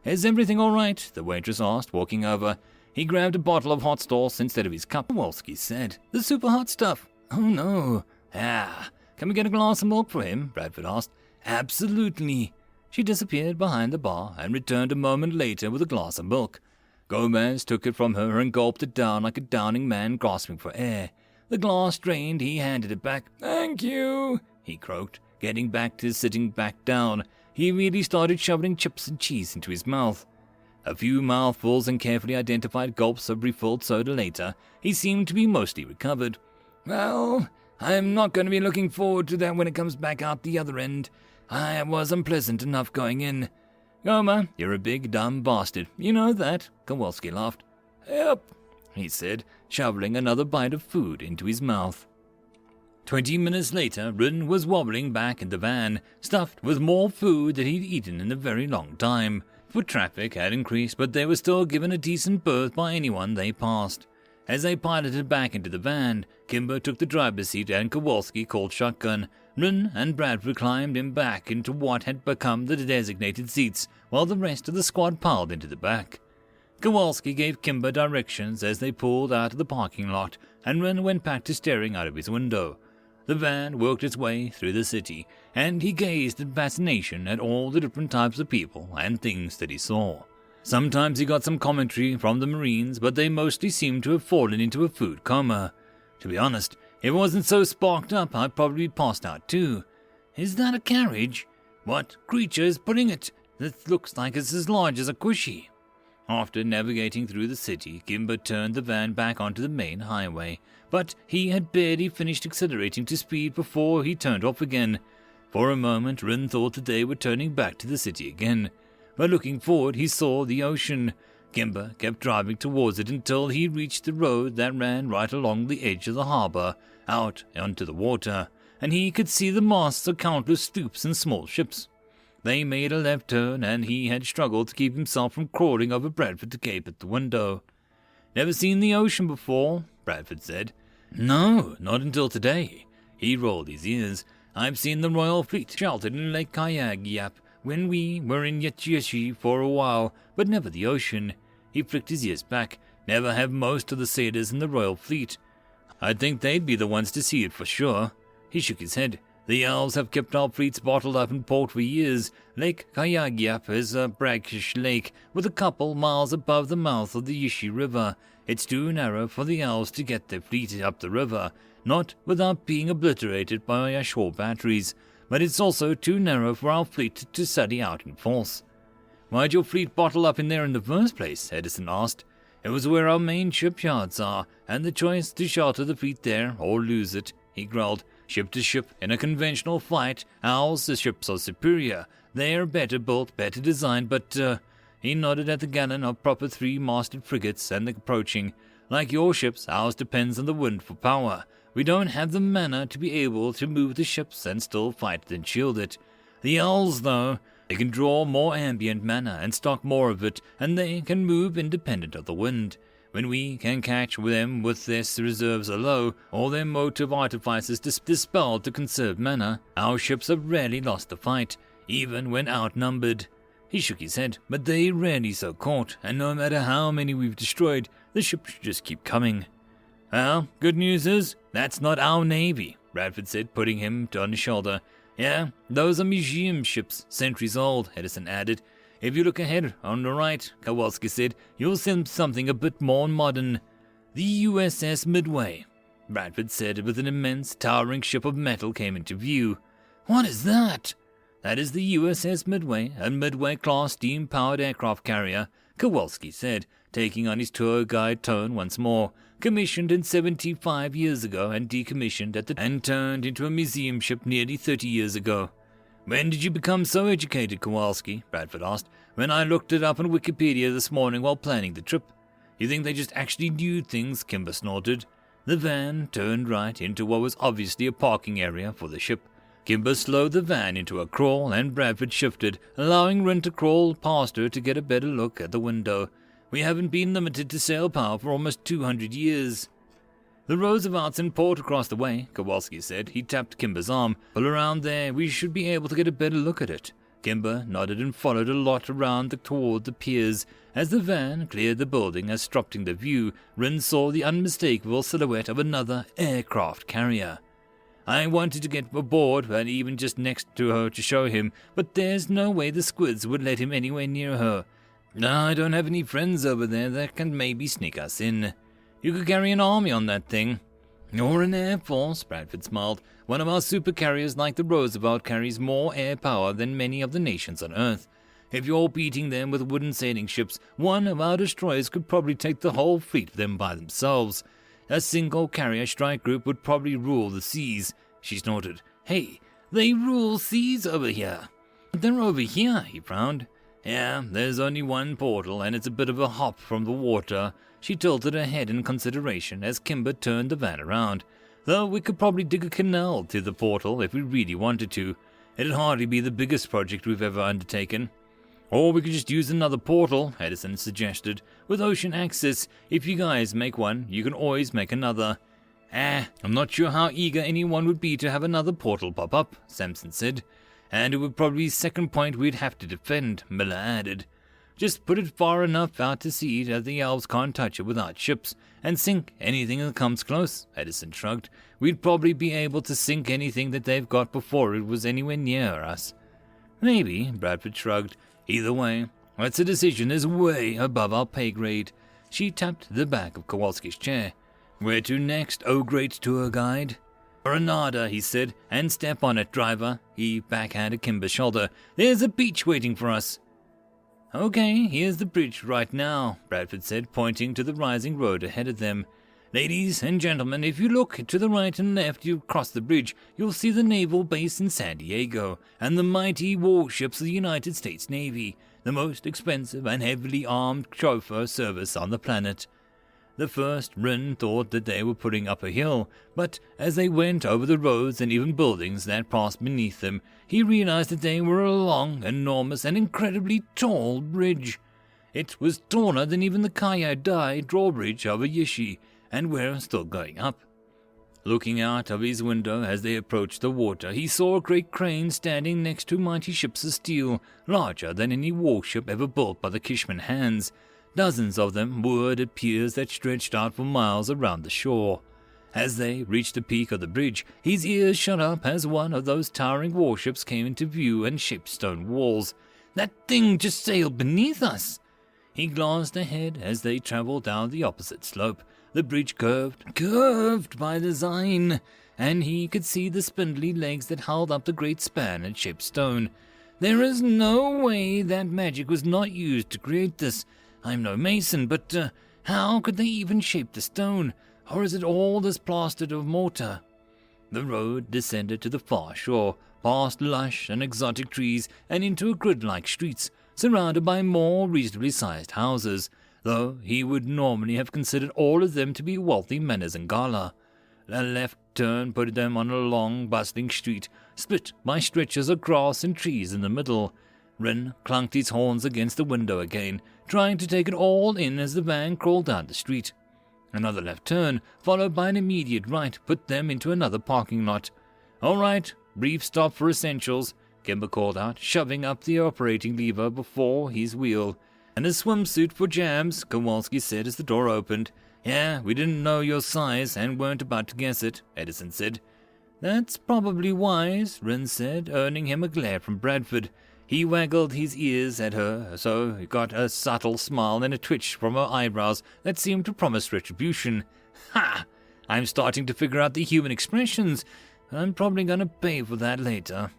Speaker 1: Is everything all right? The waitress asked, walking over. He grabbed a bottle of hot sauce instead of his cup. Kowalski said, "The super hot stuff." "Oh no." "Ah, can we get a glass of milk for him?" Bradford asked. "Absolutely." She disappeared behind the bar and returned a moment later with a glass of milk. Gomez took it from her and gulped it down like a drowning man gasping for air. The glass drained, he handed it back. "Thank you," he croaked, getting back to sitting back down. He immediately started shoveling chips and cheese into his mouth. A few mouthfuls and carefully identified gulps of refilled soda later, he seemed to be mostly recovered. "Well, I'm not going to be looking forward to that when it comes back out the other end. I was unpleasant enough going in." "Gomer, you're a big dumb bastard. You know that," Kowalski laughed. "Yep," he said, shoveling another bite of food into his mouth. 20 minutes later, Ryn was wobbling back in the van, stuffed with more food than he'd eaten in a very long time. Foot traffic had increased, but they were still given a decent berth by anyone they passed. As they piloted back into the van, Kimber took the driver's seat and Kowalski called shotgun. Ryn and Bradford climbed him back into what had become the designated seats, while the rest of the squad piled into the back. Kowalski gave Kimber directions as they pulled out of the parking lot, and Ryn went back to staring out of his window. The van worked its way through the city, and he gazed in fascination at all the different types of people and things that he saw. Sometimes he got some commentary from the Marines, but they mostly seemed to have fallen into a food coma. To be honest, if it wasn't so sparked up, I'd probably be passed out too. "Is that a carriage? What creature is putting it? That looks like it's as large as a cushy." After navigating through the city, Kimber turned the van back onto the main highway, but he had barely finished accelerating to speed before he turned off again. For a moment, Ryn thought that they were turning back to the city again. But looking forward, he saw the ocean. Kimber kept driving towards it until he reached the road that ran right along the edge of the harbor, out onto the water, and he could see the masts of countless sloops and small ships. They made a left turn, and he had struggled to keep himself from crawling over Bradford to gape at the window. "Never seen the ocean before?" Bradford said. "No, not until today." He rolled his ears. "I've seen the Royal Fleet sheltered in Lake Kayagyap when we were in Yetyeshi for a while, but never the ocean." He flicked his ears back. "Never have most of the sailors in the Royal Fleet. I'd think they'd be the ones to see it for sure." He shook his head. "The elves have kept our fleets bottled up in port for years. Lake Kayagyap is a brackish lake with a couple miles above the mouth of the Yishi River. It's too narrow for the elves to get their fleet up the river, not without being obliterated by our shore batteries, but it's also too narrow for our fleet to study out in force." "Why'd your fleet bottle up in there in the first place?" Edison asked. "It was where our main shipyards are, and the choice to shelter the fleet there or lose it," he growled. "Ship to ship, in a conventional fight, ours the ships are superior. They're better built, better designed, but, He nodded at the gallon of proper 3-masted frigates and the approaching. "Like your ships, ours depends on the wind for power. We don't have the mana to be able to move the ships and still fight and shield it. The elves, though, they can draw more ambient mana and stock more of it, and they can move independent of the wind. When we can catch them with their reserves are low, or their motive artifices dispelled to conserve mana, our ships have rarely lost the fight, even when outnumbered." He shook his head. "But they rarely so caught, and no matter how many we've destroyed, the ships just keep coming." "Well, good news is, that's not our navy," Bradford said, putting him on his shoulder. "Yeah, those are museum ships, centuries old," Edison added. "If you look ahead, on the right," Kowalski said, "you'll see something a bit more modern." "The USS Midway," Bradford said, with an immense, towering ship of metal came into view. "What is that?" "That is the USS Midway, a Midway-class steam-powered aircraft carrier," Kowalski said, taking on his tour guide tone once more. "Commissioned in 75 years ago and decommissioned and turned into a museum ship nearly 30 years ago." "When did you become so educated, Kowalski?" Bradford asked. "When I looked it up on Wikipedia this morning while planning the trip." "You think they just actually knew things?" Kimber snorted. The van turned right into what was obviously a parking area for the ship. Kimber slowed the van into a crawl, and Bradford shifted, allowing Ryn to crawl past her to get a better look at the window. "We haven't been limited to sail power for almost 200 years. "The Roosevelt's in port across the way," Kowalski said. He tapped Kimber's arm. "Pull around there. We should be able to get a better look at it." Kimber nodded and followed a lot around toward the piers. As the van cleared the building, obstructing the view, Rin saw the unmistakable silhouette of another aircraft carrier. I wanted to get aboard and even just next to her to show him, but there's no way the squids would let him anywhere near her. I don't have any friends over there that can maybe sneak us in. You could carry an army on that thing. Or an air force, Bradford smiled. One of our supercarriers like the Roosevelt carries more air power than many of the nations on Earth. If you're beating them with wooden sailing ships, one of our destroyers could probably take the whole fleet of them by themselves. A single carrier strike group would probably rule the seas. She snorted. Hey, they rule seas over here. They're over here, he frowned. Yeah, there's only one portal, and it's a bit of a hop from the water. She tilted her head in consideration as Kimber turned the van around. Though we could probably dig a canal through the portal if we really wanted to. It'd hardly be the biggest project we've ever undertaken. Or we could just use another portal, Edison suggested. With ocean access, if you guys make one, you can always make another. I'm not sure how eager anyone would be to have another portal pop up, Sampson said. And it would probably be the second point we'd have to defend, Miller added. Just put it far enough out to sea that the elves can't touch it without ships, and sink anything that comes close, Edison shrugged. We'd probably be able to sink anything that they've got before it was anywhere near us. Maybe, Bradford shrugged. Either way, that's a decision that's way above our pay grade. She tapped the back of Kowalski's chair. Where to next, oh great tour guide? Granada, he said, and step on it, driver. He backhanded Kimber's shoulder. There's a beach waiting for us. Okay, here's the bridge right now, Bradford said, pointing to the rising road ahead of them. Ladies and gentlemen, if you look to the right and left, you cross the bridge, you'll see the naval base in San Diego, and the mighty warships of the United States Navy, the most expensive and heavily armed chauffeur service on the planet. The first Rin thought that they were putting up a hill, but as they went over the roads and even buildings that passed beneath them, he realized that they were a long, enormous, and incredibly tall bridge. It was taller than even the Kaya-Dai drawbridge over Yishi, and we're still going up. Looking out of his window as they approached the water, he saw a great crane standing next to mighty ships of steel, larger than any warship ever built by the Kishman hands. Dozens of them moored at piers that stretched out for miles around the shore. As they reached the peak of the bridge, his ears shut up as one of those towering warships came into view and shaped stone walls. That thing just sailed beneath us! He glanced ahead as they traveled down the opposite slope. The bridge curved by design, and he could see the spindly legs that held up the great span and shaped stone. There is no way that magic was not used to create this. I'm no mason, but how could they even shape the stone? Or is it all just plastered of mortar? The road descended to the far shore, past lush and exotic trees, and into a grid-like streets, surrounded by more reasonably sized houses, though he would normally have considered all of them to be wealthy Menas and Gala. A left turn put them on a long, bustling street, split by stretches of grass and trees in the middle. Rin clunked his horns against the window again, trying to take it all in as the van crawled down the street. Another left turn, followed by an immediate right, put them into another parking lot. All right, brief stop for essentials, Kimber called out, shoving up the operating lever before his wheel. And a swimsuit for jams, Kowalski said as the door opened. Yeah, we didn't know your size and weren't about to guess it, Edison said. That's probably wise, Rin said, earning him a glare from Bradford. He waggled his ears at her, so he got a subtle smile and a twitch from her eyebrows that seemed to promise retribution. Ha! I'm starting to figure out the human expressions. I'm probably going to pay for that later.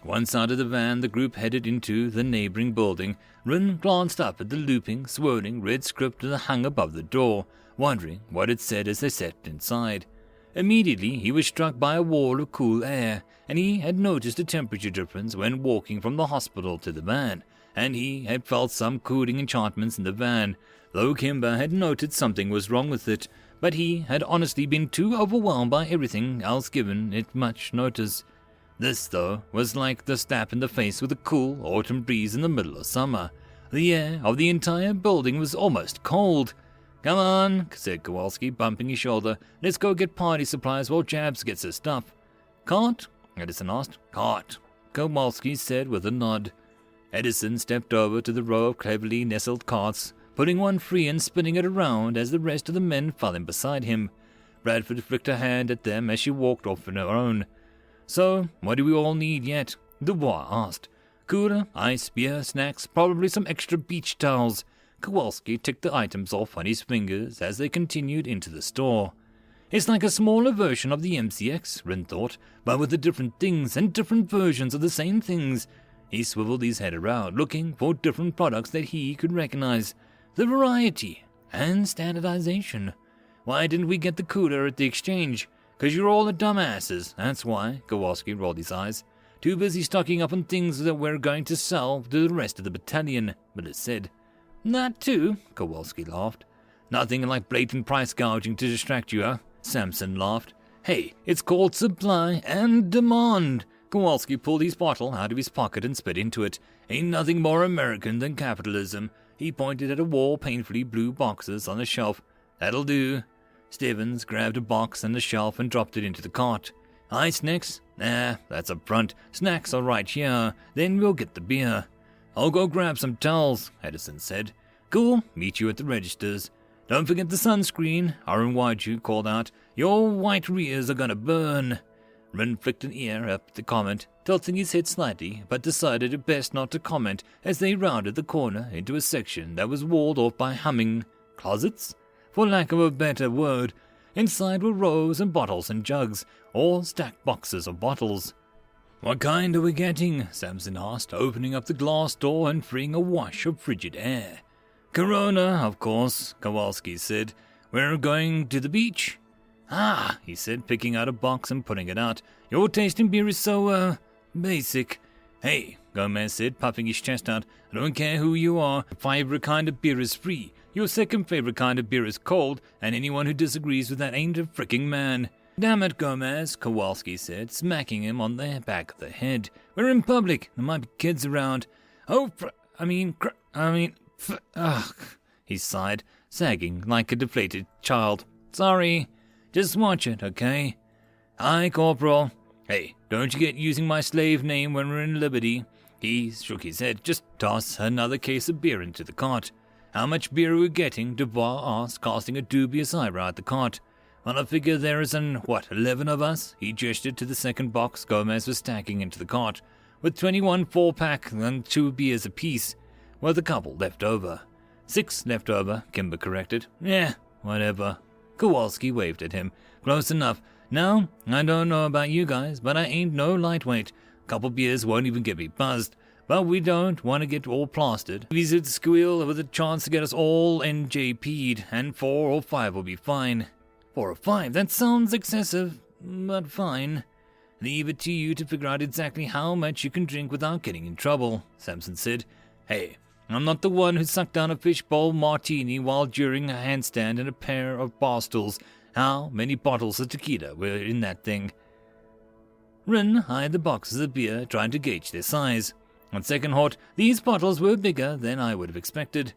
Speaker 1: Once out of the van, the group headed into the neighboring building. Rin glanced up at the looping, swirling red script that hung above the door, wondering what it said as they stepped inside. Immediately, he was struck by a wall of cool air, and he had noticed a temperature difference when walking from the hospital to the van, and he had felt some cooling enchantments in the van, though Kimber had noted something was wrong with it, but he had honestly been too overwhelmed by everything else given it much notice. This, though, was like the slap in the face with a cool autumn breeze in the middle of summer. The air of the entire building was almost cold. Come on, said Kowalski, bumping his shoulder. Let's go get party supplies while Jabs gets her stuff. Cart? Edison asked. Cart. Kowalski said with a nod. Edison stepped over to the row of cleverly nestled carts, putting one free and spinning it around as the rest of the men fell in beside him. Bradford flicked a hand at them as she walked off on her own. "So, what do we all need yet?" Dubois asked. "Cooler, ice, beer, snacks, probably some extra beach towels." Kowalski ticked the items off on his fingers as they continued into the store. "It's like a smaller version of the MCX," Rin thought, "but with the different things and different versions of the same things." He swiveled his head around, looking for different products that he could recognize. The variety and standardization. "Why didn't we get the cooler at the exchange?" "'Cause you're all the dumbasses, that's why," Kowalski rolled his eyes. "Too busy stocking up on things that we're going to sell to the rest of the battalion," Miller said. "That too," Kowalski laughed. "Nothing like blatant price gouging to distract you, huh?" Samson laughed. "Hey, it's called supply and demand." Kowalski pulled his bottle out of his pocket and spit into it. "Ain't nothing more American than capitalism." He pointed at a wall painfully blue boxes on a shelf. "That'll do." Stevens grabbed a box and a shelf and dropped it into the cart. "Ice next? Nah, that's up front. Snacks are right here. Then we'll get the beer." "I'll go grab some towels," Edison said. "Cool. Meet you at the registers." "Don't forget the sunscreen," Aaron Waju called out. "Your white rears are gonna burn." Rin flicked an ear up at the comment, tilting his head slightly, but decided it best not to comment as they rounded the corner into a section that was walled off by humming closets, for lack of a better word. Inside were rows and bottles and jugs, or stacked boxes of bottles. "What kind are we getting?" Samson asked, opening up the glass door and freeing a wash of frigid air. "Corona, of course," Kowalski said. "We're going to the beach." "Ah," he said, picking out a box and putting it out. "Your taste in beer is so, basic." "Hey," Gomez said, puffing his chest out. "I don't care who you are. Your favorite kind of beer is free. Your second favorite kind of beer is cold, and anyone who disagrees with that ain't a fricking man." "Damn it, Gomez," Kowalski said, smacking him on the back of the head. "We're in public. There might be kids around." "Oh, ugh," he sighed, sagging like a deflated child. "Sorry. Just watch it, okay?" "Aye, Corporal." "Hey, don't you get using my slave name when we're in Liberty." He shook his head. "Just toss another case of beer into the cart." "How much beer are we getting?" Dubois asked, casting a dubious eyebrow at the cart. "Well, I figure there is 11 of us?" He gestured to the second box Gomez was stacking into the cart, with 21 4-pack and 2 beers apiece, with a couple left over. 6 left over, Kimber corrected. "Yeah, whatever." Kowalski waved at him. "Close enough. Now, I don't know about you guys, but I ain't no lightweight. A couple beers won't even get me buzzed. But we don't want to get all plastered. Visit squeal with a chance to get us all NJP'd, and 4 or 5 will be fine." 4 or 5? That sounds excessive, but fine. "Leave it to you to figure out exactly how much you can drink without getting in trouble," Samson said. "Hey, I'm not the one who sucked down a fishbowl martini while during a handstand in a pair of bar stools. How many bottles of tequila were in that thing?" Rin eyed the boxes of beer, trying to gauge their size. On second thought, these bottles were bigger than I would have expected.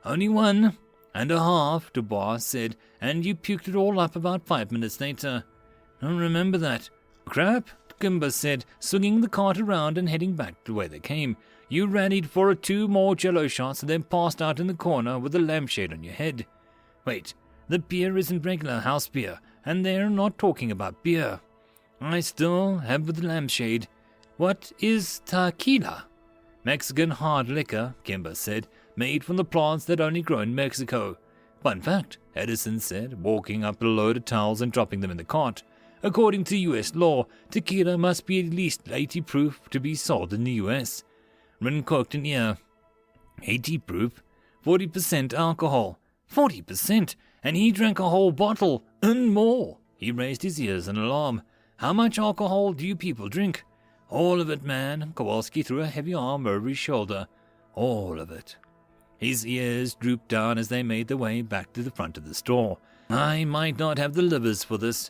Speaker 1: "Only 1.5, Dubois said, "and you puked it all up about 5 minutes later." "Don't remember that." "Crap," Kimber said, swinging the cart around and heading back to where they came. "You rallied for 2 more jello shots and then passed out in the corner with a lampshade on your head." "Wait, the beer isn't regular house beer, and they're not talking about beer." "I still have the lampshade." "What is tequila?" "Mexican hard liquor," Kimber said, "made from the plants that only grow in Mexico." "Fun fact," Edison said, walking up a load of towels and dropping them in the cart. "According to U.S. law, tequila must be at least 80 proof to be sold in the U.S. Rin cocked an ear. 80 proof? 40% alcohol. 40%? And he drank a whole bottle, and more. He raised his ears in alarm. "How much alcohol do you people drink?" "All of it, man." Kowalski threw a heavy arm over his shoulder. "All of it." His ears drooped down as they made their way back to the front of the store. "I might not have the livers for this."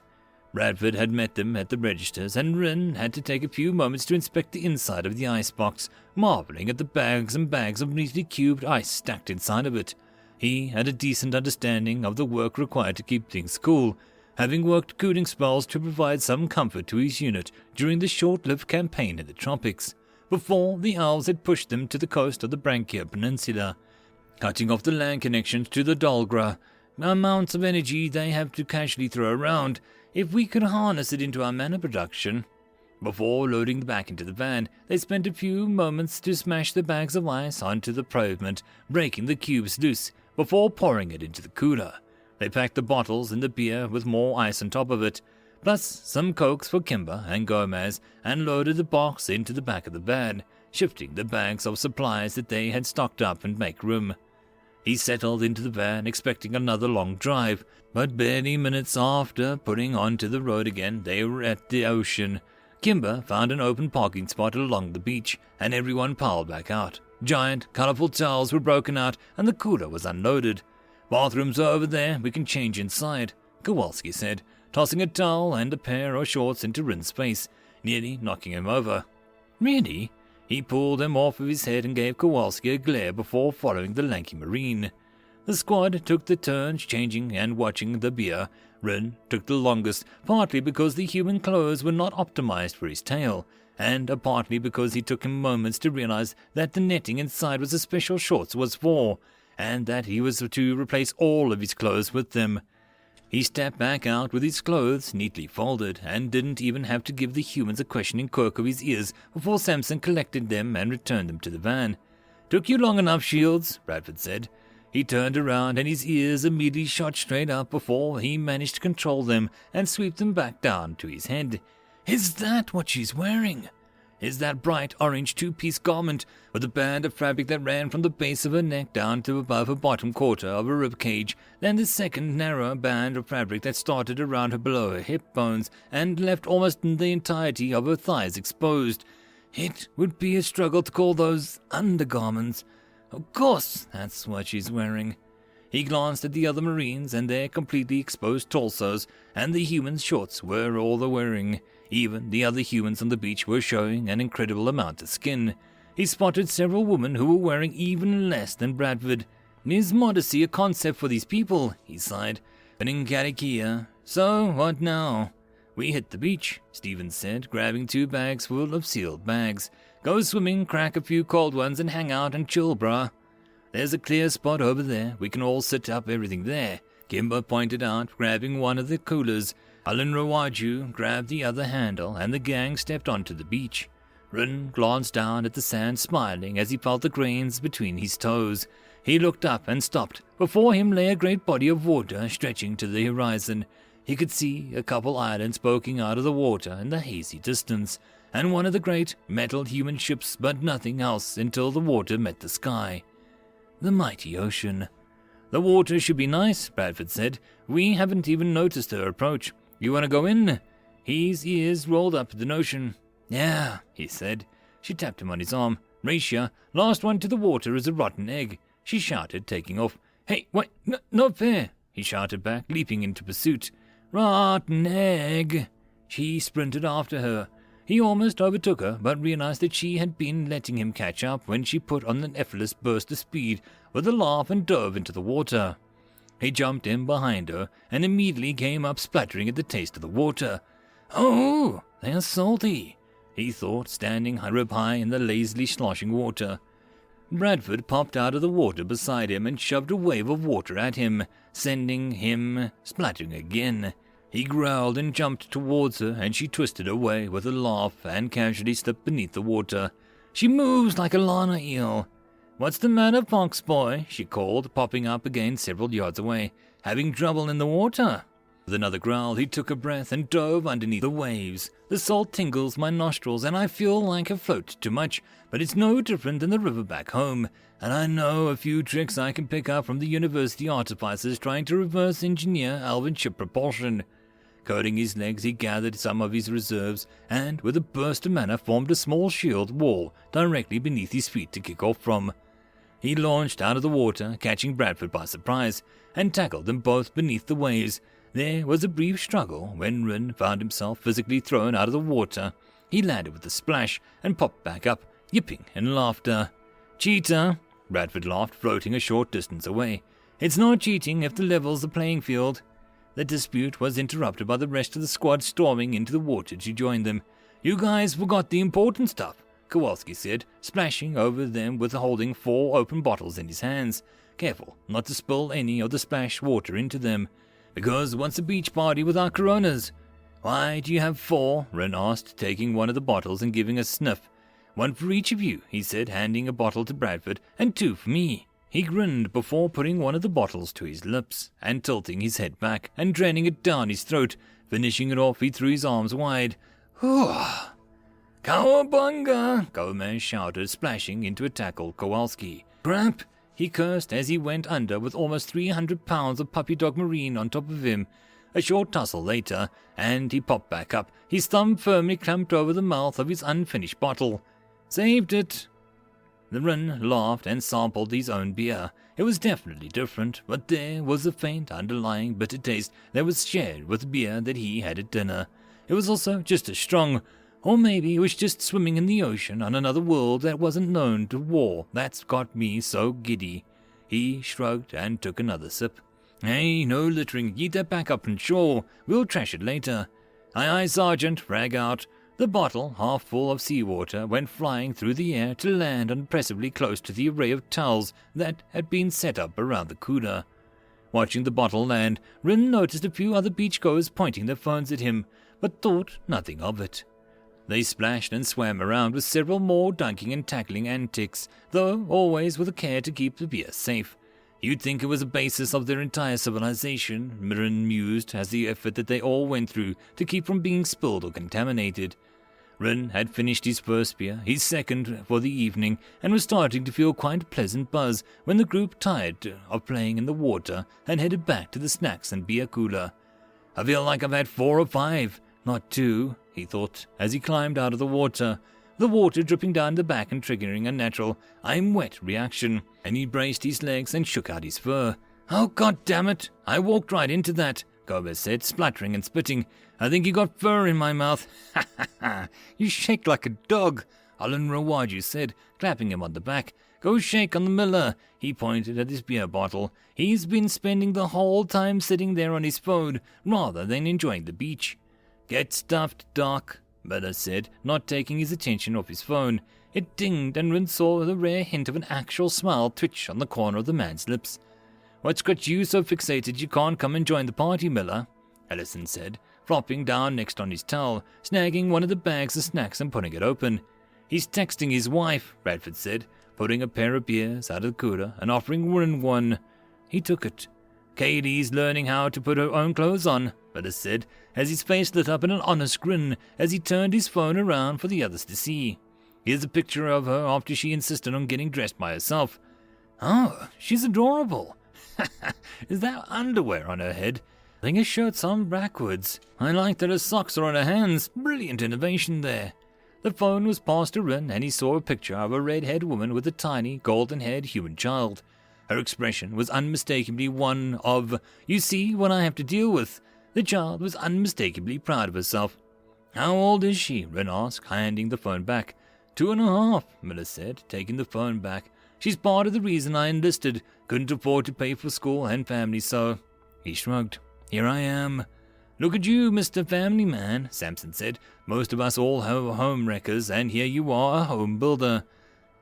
Speaker 1: Bradford had met them at the registers, and Rin had to take a few moments to inspect the inside of the icebox, marveling at the bags and bags of neatly cubed ice stacked inside of it. He had a decent understanding of the work required to keep things cool, having worked cooling spells to provide some comfort to his unit during the short-lived campaign in the tropics. before the elves had pushed them to the coast of the Branchia Peninsula, cutting off the land connections to the Dalgra. Amounts of energy they have to casually throw around if we could harness it into our mana production. Before loading back into the van, they spent a few moments to smash the bags of ice onto the pavement, breaking the cubes loose before pouring it into the cooler. They packed the bottles and the beer with more ice on top of it, plus some cokes for Kimber and Gomez, and loaded the box into the back of the van, shifting the bags of supplies that they had stocked up and make room. He settled into the van, expecting another long drive, but barely minutes after putting onto the road again, they were at the ocean. Kimber found an open parking spot along the beach, and everyone piled back out. Giant, colourful towels were broken out, and the cooler was unloaded. "Bathrooms are over there, we can change inside," Kowalski said, tossing a towel and a pair of shorts into Rin's face, nearly knocking him over. "Really?" He pulled them off of his head and gave Kowalski a glare before following the lanky Marine. The squad took the turns changing and watching the beer. Rin took the longest, partly because the human clothes were not optimized for his tail, and partly because he took him moments to realize that the netting inside was a special shorts was for, and that he was to replace all of his clothes with them. He stepped back out with his clothes neatly folded, and didn't even have to give the humans a questioning quirk of his ears before Samson collected them and returned them to the van. "Took you long enough, Shields," Bradford said. He turned around and his ears immediately shot straight up before he managed to control them and sweep them back down to his head. "Is that what she's wearing?" Is that bright orange two-piece garment with a band of fabric that ran from the base of her neck down to above her bottom quarter of her rib cage, then the second narrower band of fabric that started around her below her hip bones and left almost the entirety of her thighs exposed. It would be a struggle to call those undergarments. Of course, that's what she's wearing. He glanced at the other Marines and their completely exposed torsos, and the humans' shorts were all they're wearing. Even the other humans on the beach were showing an incredible amount of skin. He spotted several women who were wearing even less than Bradford. "Is modesty a concept for these people?" he sighed. "But in Karakia. So, what now?" "We hit the beach," Stevens said, grabbing 2 bags full of sealed bags. "Go swimming, crack a few cold ones, and hang out and chill, brah. There's a clear spot over there. We can all set up everything there," Kimber pointed out, grabbing one of the coolers. Alan Rawaju grabbed the other handle, and the gang stepped onto the beach. Rin glanced down at the sand, smiling as he felt the grains between his toes. He looked up and stopped. Before him lay a great body of water stretching to the horizon. He could see a couple islands poking out of the water in the hazy distance, and one of the great metal human ships, but nothing else until the water met the sky. The mighty ocean. "The water should be nice," Bradford said. "We haven't even noticed her approach. You want to go in?" His ears rolled up at the notion. "Yeah," he said. She tapped him on his arm. "Racia, last one to the water is a rotten egg," she shouted, taking off. "Hey, wait, not fair," he shouted back, leaping into pursuit. "Rotten egg!" She sprinted after her. He almost overtook her, but realized that she had been letting him catch up when she put on an effortless burst of speed with a laugh and dove into the water. He jumped in behind her and immediately came up splattering at the taste of the water. "Oh, they're salty," he thought, standing rib high in the lazily sloshing water. Bradford popped out of the water beside him and shoved a wave of water at him, sending him splattering again. He growled and jumped towards her, and she twisted away with a laugh and casually slipped beneath the water. "She moves like a Lynae eel." "What's the matter, fox boy?" she called, popping up again several yards away. "Having trouble in the water?" With another growl, he took a breath and dove underneath the waves. "The salt tingles my nostrils, and I feel like I float too much, but it's no different than the river back home, and I know a few tricks I can pick up from the university artificers trying to reverse engineer elven ship propulsion." Coating his legs, he gathered some of his reserves, and with a burst of mana formed a small shield wall directly beneath his feet to kick off from. He launched out of the water, catching Bradford by surprise, and tackled them both beneath the waves. There was a brief struggle when Rin found himself physically thrown out of the water. He landed with a splash and popped back up, yipping in laughter. "Cheater," Bradford laughed, floating a short distance away. "It's not cheating if the level's the playing field." The dispute was interrupted by the rest of the squad storming into the water to join them. "You guys forgot the important stuff. Kowalski said, splashing over them with holding 4 open bottles in his hands. Careful not to spill any of the splash water into them, because what's a beach party without Coronas? Why do you have 4? Ren asked, taking one of the bottles and giving a sniff. 1 for each of you, he said, handing a bottle to Bradford, and 2 for me. He grinned before putting one of the bottles to his lips and tilting his head back and draining it down his throat. Finishing it off, he threw his arms wide. Cowabunga! Gomez shouted, splashing in to tackle Kowalski. Crap! He cursed as he went under with almost 300 pounds of puppy dog marine on top of him. A short tussle later, and he popped back up, his thumb firmly clamped over the mouth of his unfinished bottle. Saved it! The Rin laughed and sampled his own beer. It was definitely different, but there was a faint underlying bitter taste that was shared with the beer that he had at dinner. It was also just as strong, or maybe it was just swimming in the ocean on another world that wasn't known to war that's got me so giddy. He shrugged and took another sip. Hey, no littering, get that back up on shore. We'll trash it later. Aye, aye, Sergeant, rag out. The bottle, half full of seawater, went flying through the air to land impressively close to the array of towels that had been set up around the cooler. Watching the bottle land, Rin noticed a few other beachgoers pointing their phones at him, but thought nothing of it. They splashed and swam around with several more dunking and tackling antics, though always with a care to keep the beer safe. You'd think it was the basis of their entire civilization, Rin mused, as the effort that they all went through to keep from being spilled or contaminated. Rin had finished his first beer, his second for the evening, and was starting to feel quite a pleasant buzz when the group tired of playing in the water and headed back to the snacks and beer cooler. I feel like I've had 4 or 5, not 2, he thought, as he climbed out of the water dripping down the back and triggering a natural "I'm wet" reaction, and he braced his legs and shook out his fur. Oh, God damn it! I walked right into that, Gomez said, spluttering and spitting. I think you got fur in my mouth. Ha ha ha! You shake like a dog, Alan Rawaju said, clapping him on the back. Go shake on the Miller. He pointed at his beer bottle. He's been spending the whole time sitting there on his phone, rather than enjoying the beach. Get stuffed, Doc, Miller said, not taking his attention off his phone. It dinged, and Rin saw the rare hint of an actual smile twitch on the corner of the man's lips. What's got you so fixated you can't come and join the party, Miller? Ellison said, flopping down next on his towel, snagging one of the bags of snacks and putting it open. He's texting his wife, Bradford said, putting a pair of beers out of the cooler and offering Rin one. He took it. Katie's learning how to put her own clothes on, Miller said, as his face lit up in an honest grin as he turned his phone around for the others to see. Here's a picture of her after she insisted on getting dressed by herself. Oh, she's adorable. Is that underwear on her head? I think her shirt's on backwards. I like that her socks are on her hands. Brilliant innovation there. The phone was passed to Rin, and he saw a picture of a red-haired woman with a tiny, golden-haired human child. Her expression was unmistakably one of, you see what I have to deal with. The child was unmistakably proud of herself. How old is she? Rin asked, handing the phone back. 2.5, Miller said, taking the phone back. She's part of the reason I enlisted. Couldn't afford to pay for school and family, so... He shrugged. Here I am. Look at you, Mr. Family Man, Sampson said. Most of us all have home wreckers, and here you are, a home builder.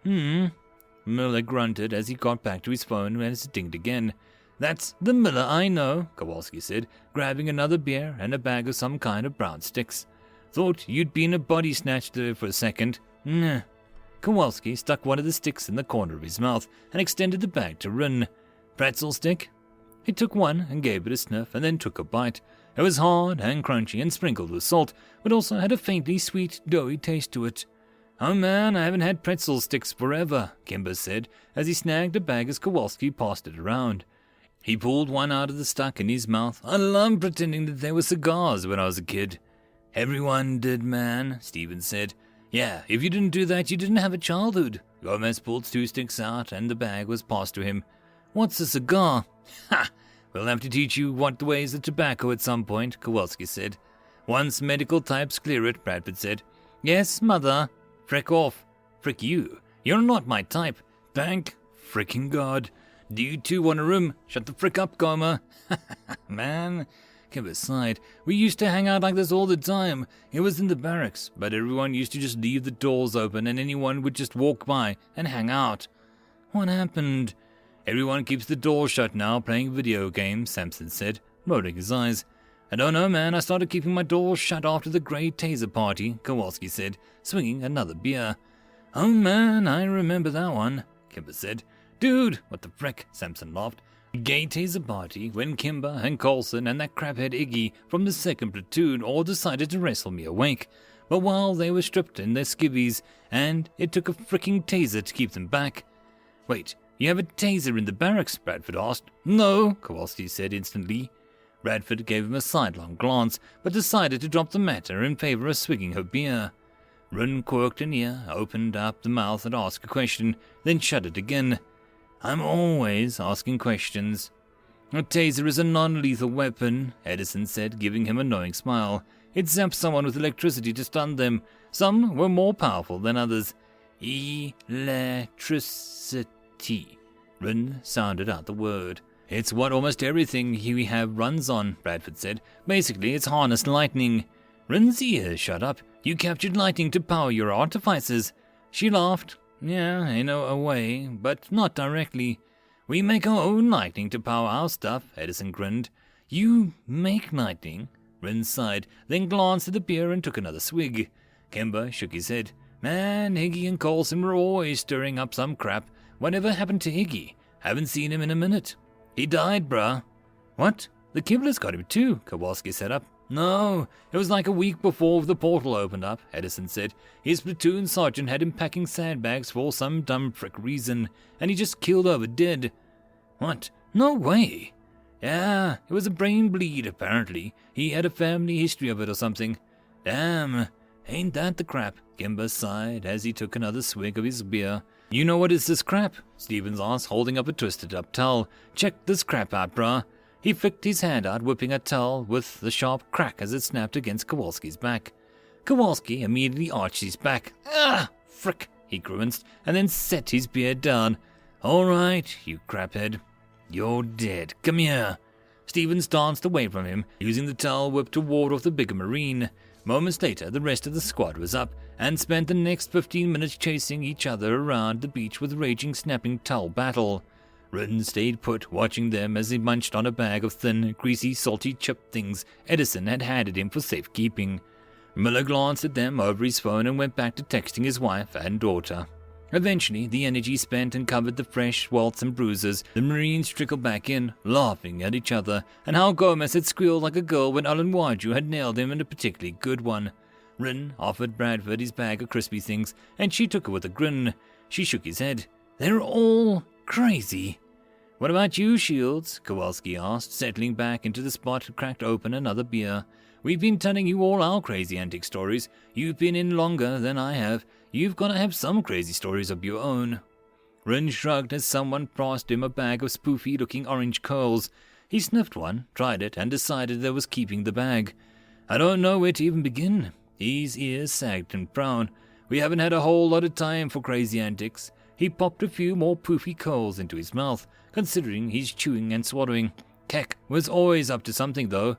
Speaker 1: Miller grunted as he got back to his phone and it dinged again. That's the Miller I know, Kowalski said, grabbing another beer and a bag of some kind of brown sticks. Thought you'd been a body snatch there for a second. Nah. Kowalski stuck one of the sticks in the corner of his mouth and extended the bag to Rin. Pretzel stick? He took one and gave it a sniff and then took a bite. It was hard and crunchy and sprinkled with salt, but also had a faintly sweet, doughy taste to it. Oh man, I haven't had pretzel sticks forever, Kimber said, as he snagged a bag as Kowalski passed it around. He pulled one out of the stuck in his mouth. I loved pretending that they were cigars when I was a kid. Everyone did, man, Stephen said. Yeah, if you didn't do that, you didn't have a childhood. Gomez pulled 2 sticks out, and the bag was passed to him. What's a cigar? Ha! We'll have to teach you what the ways of tobacco at some point, Kowalski said. Once medical types clear it, Bradford said. Yes, mother. Frick off. Frick you. You're not my type. Thank frickin' God. Do you two want a room? Shut the frick up, Gomer. Man. Kimber sighed. We used to hang out like this all the time. It was in the barracks, but everyone used to just leave the doors open and anyone would just walk by and hang out. What happened? Everyone keeps the doors shut now, playing video games, Samson said, rolling his eyes. I don't know, man. I started keeping my doors shut after the Grey Taser party, Kowalski said, swinging another beer. Oh, man, I remember that one, Kimber said. Dude, what the frick, Samson laughed. Gay Taser party when Kimber and Coulson and that craphead Iggy from the 2nd platoon all decided to wrestle me awake. But while they were stripped in their skivvies, and it took a fricking taser to keep them back. Wait, you have a taser in the barracks? Bradford asked. No, Kowalski said instantly. Bradford gave him a sidelong glance, but decided to drop the matter in favor of swigging her beer. Run quirked an ear, opened up the mouth and asked a question, then shut it again. I'm always asking questions. A taser is a non-lethal weapon, Edison said, giving him a knowing smile. It zaps someone with electricity to stun them. Some were more powerful than others. Electricity. Run sounded out the word. It's what almost everything we have runs on, Bradford said. Basically, it's harnessed lightning. Run's ears shut up. You captured lightning to power your artifices. She laughed. Yeah, in a way, but not directly. We make our own lightning to power our stuff, Edison grinned. You make lightning? Ren sighed, then glanced at the beer and took another swig. Kimber shook his head. Man, Iggy and Coulson were always stirring up some crap. Whatever happened to Iggy? Haven't seen him in a minute. He died, bruh. What? The Kibblers got him too, Kowalski set up. No, it was like a week before the portal opened up, Edison said. His platoon sergeant had him packing sandbags for some dumb frick reason, and he just keeled over dead. What? No way. Yeah, it was a brain bleed, apparently. He had a family history of it or something. Damn, ain't that the crap, Kimber sighed as he took another swig of his beer. You know what is this crap? Stevens asked, holding up a twisted-up towel. Check this crap out, bruh. He flicked his hand out, whipping a towel with the sharp crack as it snapped against Kowalski's back. Kowalski immediately arched his back. Ah, frick, he grimaced, and then set his beard down. All right, you craphead. You're dead. Come here. Stevens danced away from him, using the towel whip to ward off the bigger Marine. Moments later, the rest of the squad was up, and spent the next 15 minutes chasing each other around the beach with raging, snapping towel battle. Ritten stayed put, watching them as he munched on a bag of thin, greasy, salty chip things Edison had handed him for safekeeping. Miller glanced at them over his phone and went back to texting his wife and daughter. Eventually, the energy spent and covered the fresh welts and bruises. The Marines trickled back in, laughing at each other, and how Gomez had squealed like a girl when Alan Waju had nailed him in a particularly good one. Ritten offered Bradford his bag of crispy things, and she took it with a grin. She shook his head. They're all crazy. What about you, Shields? Kowalski asked, settling back into the spot and cracked open another beer. We've been telling you all our crazy antic stories. You've been in longer than I have. You've got to have some crazy stories of your own. Ren shrugged as someone passed him a bag of spoofy-looking orange curls. He sniffed one, tried it, and decided there was keeping the bag. I don't know where to even begin. His ears sagged and frowned. We haven't had a whole lot of time for crazy antics. He popped a few more poofy curls into his mouth, considering he's chewing and swallowing. Keck was always up to something, though.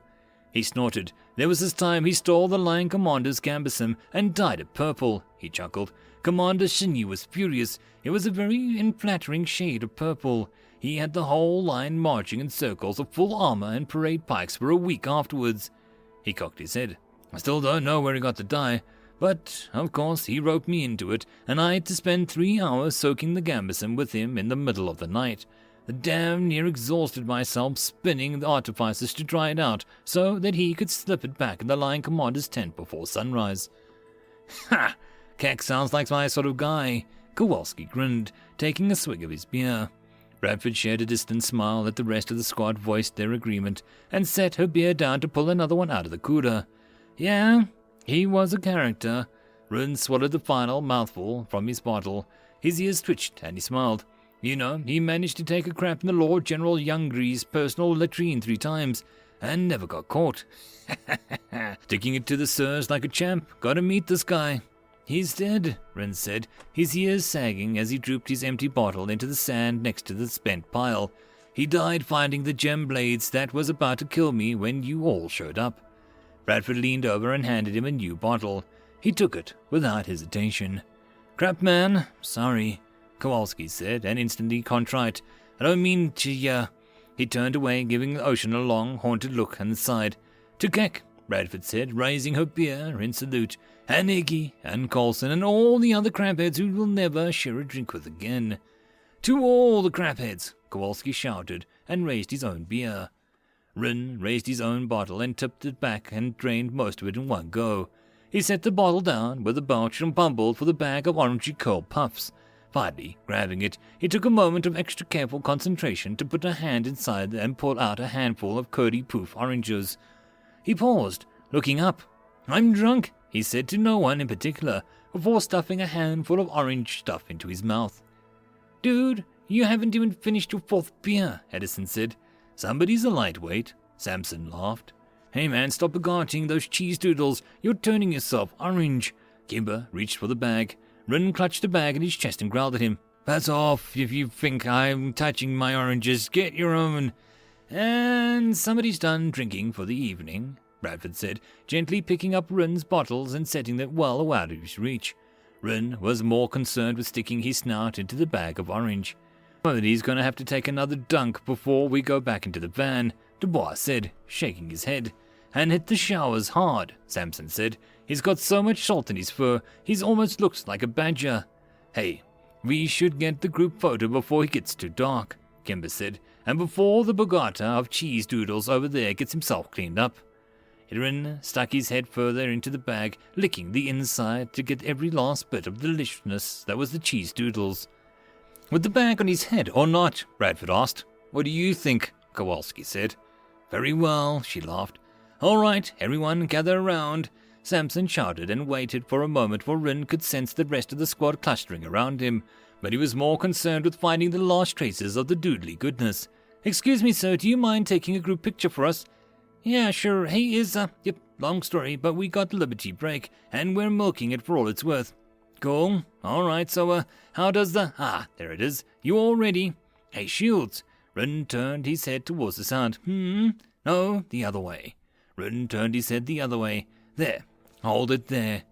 Speaker 1: He snorted. There was this time he stole the Lion Commander's gambeson and dyed it purple, he chuckled. Commander Shinyu was furious. It was a very unflattering shade of purple. He had the whole line marching in circles of full armor and parade pikes for a week afterwards. He cocked his head. I still don't know where he got the dye, but, of course, he roped me into it, and I had to spend 3 hours soaking the gambeson with him in the middle of the night. I damn near exhausted myself spinning the artifices to dry it out so that he could slip it back in the Lion Commander's tent before sunrise. Ha! Keck sounds like my sort of guy. Kowalski grinned, taking a swig of his beer. Bradford shared a distant smile at the rest of the squad voiced their agreement and set her beer down to pull another one out of the cooler. Yeah, he was a character. Rune swallowed the final mouthful from his bottle. His ears twitched and he smiled. You know, he managed to take a crap in the Lord General Youngry's personal latrine 3 times, and never got caught. Sticking it to the sirs like a champ. Gotta meet this guy. He's dead, Ren said, his ears sagging as he drooped his empty bottle into the sand next to the spent pile. He died finding the gem blades that was about to kill me when you all showed up. Bradford leaned over and handed him a new bottle. He took it without hesitation. Crap, man. Sorry, Kowalski said, and instantly contrite. I don't mean to, He turned away, giving the ocean a long, haunted look and sighed. To Keck, Bradford said, raising her beer in salute, and Iggy, and Coulson, and all the other crabheads who will never share a drink with again. To all the crabheads, Kowalski shouted, and raised his own beer. Rin raised his own bottle and tipped it back and drained most of it in one go. He set the bottle down with a belch and pummeled for the bag of orangey curl puffs. Finally, grabbing it, he took a moment of extra careful concentration to put a hand inside and pull out a handful of curdy poof oranges. He paused, looking up. I'm drunk, he said to no one in particular, before stuffing a handful of orange stuff into his mouth. Dude, you haven't even finished your fourth beer, Edison said. Somebody's a lightweight, Samson laughed. Hey man, stop begarting those cheese doodles. You're turning yourself orange. Kimber reached for the bag. Rin clutched the bag in his chest and growled at him. Pass off if you think I'm touching my oranges. Get your own. And somebody's done drinking for the evening, Bradford said, gently picking up Rin's bottles and setting them well out of his reach. Rin was more concerned with sticking his snout into the bag of orange. Somebody's going to have to take another dunk before we go back into the van, Dubois said, shaking his head. And hit the showers hard, Samson said. He's got so much salt in his fur, he's almost looks like a badger. Hey, we should get the group photo before it gets too dark, Kimber said, and before the bogata of cheese doodles over there gets himself cleaned up. Rin stuck his head further into the bag, licking the inside to get every last bit of deliciousness that was the cheese doodles. With the bag on his head or not? Bradford asked. What do you think? Kowalski said. Very well, she laughed. All right, everyone gather around. Samson shouted and waited for a moment where Rin could sense the rest of the squad clustering around him, but he was more concerned with finding the last traces of the doodly goodness. Excuse me, sir, do you mind taking a group picture for us? Yeah, sure. Hey, yep, long story, but we got the Liberty break, and we're milking it for all it's worth. Cool. All right, so, how does the... there it is. You all ready? Hey, Shields. Rin turned his head towards the sound. No, the other way. Rin turned his head the other way. There. Hold it there.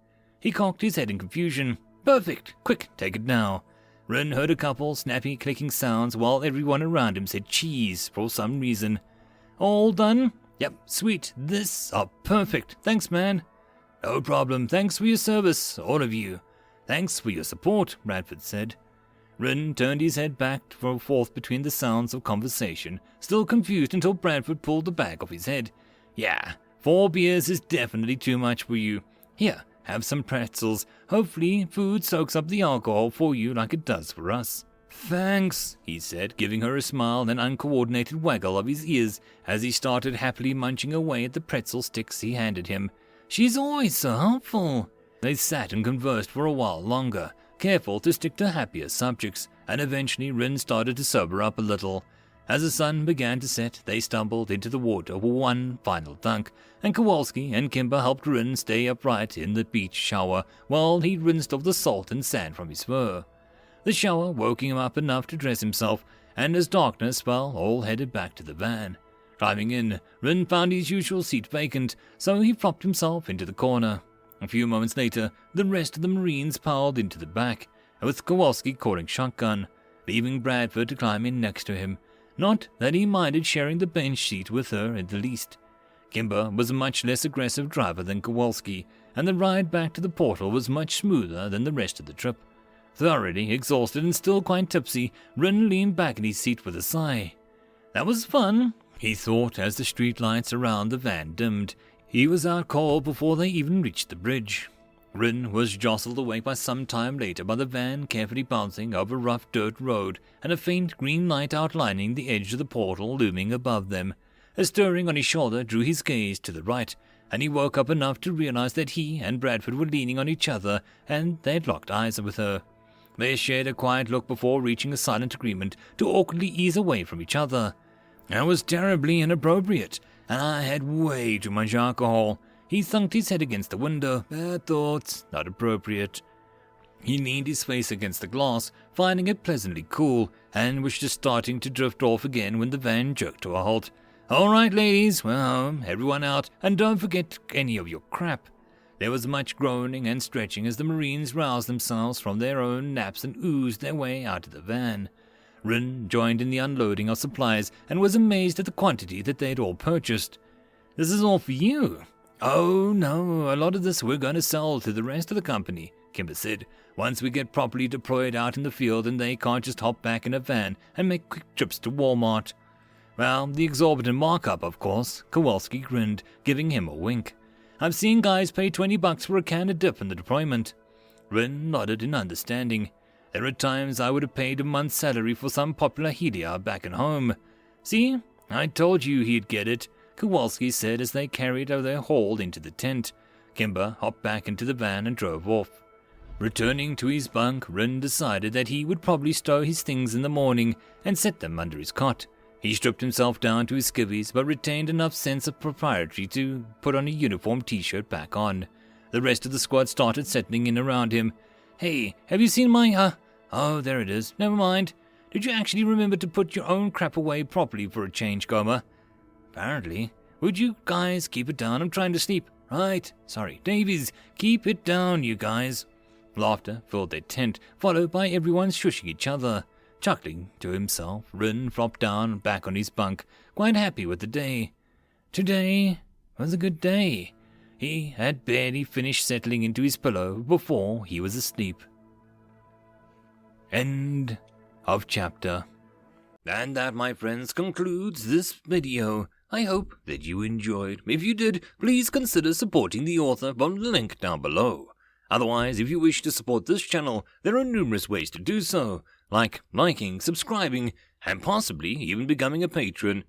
Speaker 1: He cocked his head in confusion. Perfect. Quick, take it now. Rin heard a couple snappy clicking sounds while everyone around him said cheese for some reason. All done? Yep, sweet. Perfect. Thanks, man. No problem. Thanks for your service, all of you. Thanks for your support, Bradford said. Rin turned his head back and forth between the sounds of conversation, still confused until Bradford pulled the bag off his head. Yeah, 4 beers is definitely too much for you. Here, have some pretzels. Hopefully, food soaks up the alcohol for you like it does for us. Thanks, he said, giving her a smile and an uncoordinated waggle of his ears as he started happily munching away at the pretzel sticks he handed him. She's always so helpful. They sat and conversed for a while longer, careful to stick to happier subjects, and eventually Rin started to sober up a little. As the sun began to set, they stumbled into the water for one final dunk, and Kowalski and Kimber helped Rin stay upright in the beach shower while he rinsed off the salt and sand from his fur. The shower woke him up enough to dress himself, and as darkness fell, all headed back to the van. Driving in, Rin found his usual seat vacant, so he flopped himself into the corner. A few moments later, the rest of the Marines piled into the back, with Kowalski calling shotgun, leaving Bradford to climb in next to him. Not that he minded sharing the bench seat with her in the least. Kimber was a much less aggressive driver than Kowalski, and the ride back to the portal was much smoother than the rest of the trip. Thoroughly exhausted and still quite tipsy, Rin leaned back in his seat with a sigh. That was fun, he thought as the street lights around the van dimmed. He was out cold before they even reached the bridge. Rin was jostled awake by some time later by the van carefully bouncing over a rough dirt road and a faint green light outlining the edge of the portal looming above them. A stirring on his shoulder drew his gaze to the right, and he woke up enough to realize that he and Bradford were leaning on each other and they had locked eyes with her. They shared a quiet look before reaching a silent agreement to awkwardly ease away from each other. That was terribly inappropriate, and I had way too much alcohol. He thunked his head against the window. Bad thoughts, not appropriate. He leaned his face against the glass, finding it pleasantly cool, and was just starting to drift off again when the van jerked to a halt. "All right, ladies, we're home. Everyone out, and don't forget any of your crap." There was much groaning and stretching as the Marines roused themselves from their own naps and oozed their way out of the van. Rin joined in the unloading of supplies and was amazed at the quantity that they'd all purchased. "This is all for you." "Oh, no, a lot of this we're going to sell to the rest of the company," Kimber said. "Once we get properly deployed out in the field and they can't just hop back in a van and make quick trips to Walmart." "Well, the exorbitant markup, of course," Kowalski grinned, giving him a wink. "I've seen guys pay $20 for a can of dip in the deployment." Rin nodded in understanding. "There are times I would have paid a month's salary for some popular Helia back at home." "See, I told you he'd get it," Kowalski said as they carried their haul into the tent. Kimber hopped back into the van and drove off. Returning to his bunk, Rin decided that he would probably stow his things in the morning and set them under his cot. He stripped himself down to his skivvies, but retained enough sense of propriety to put on a uniform t-shirt back on. The rest of the squad started settling in around him. "Hey, have you seen my, Oh, there it is. Never mind. Did you actually remember to put your own crap away properly for a change, Gomer?" "Apparently. Would you guys keep it down? I'm trying to sleep." "Right. Sorry. Davies, keep it down, you guys." Laughter filled their tent, followed by everyone shushing each other. Chuckling to himself, Rin flopped down back on his bunk, quite happy with the day. Today was a good day. He had barely finished settling into his pillow before he was asleep. End of chapter. And that, my friends, concludes this video. I hope that you enjoyed. If you did, please consider supporting the author from the link down below. Otherwise, if you wish to support this channel, there are numerous ways to do so, like liking, subscribing, and possibly even becoming a patron.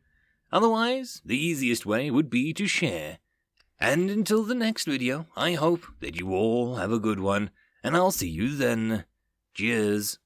Speaker 1: Otherwise, the easiest way would be to share. And until the next video, I hope that you all have a good one, and I'll see you then. Cheers.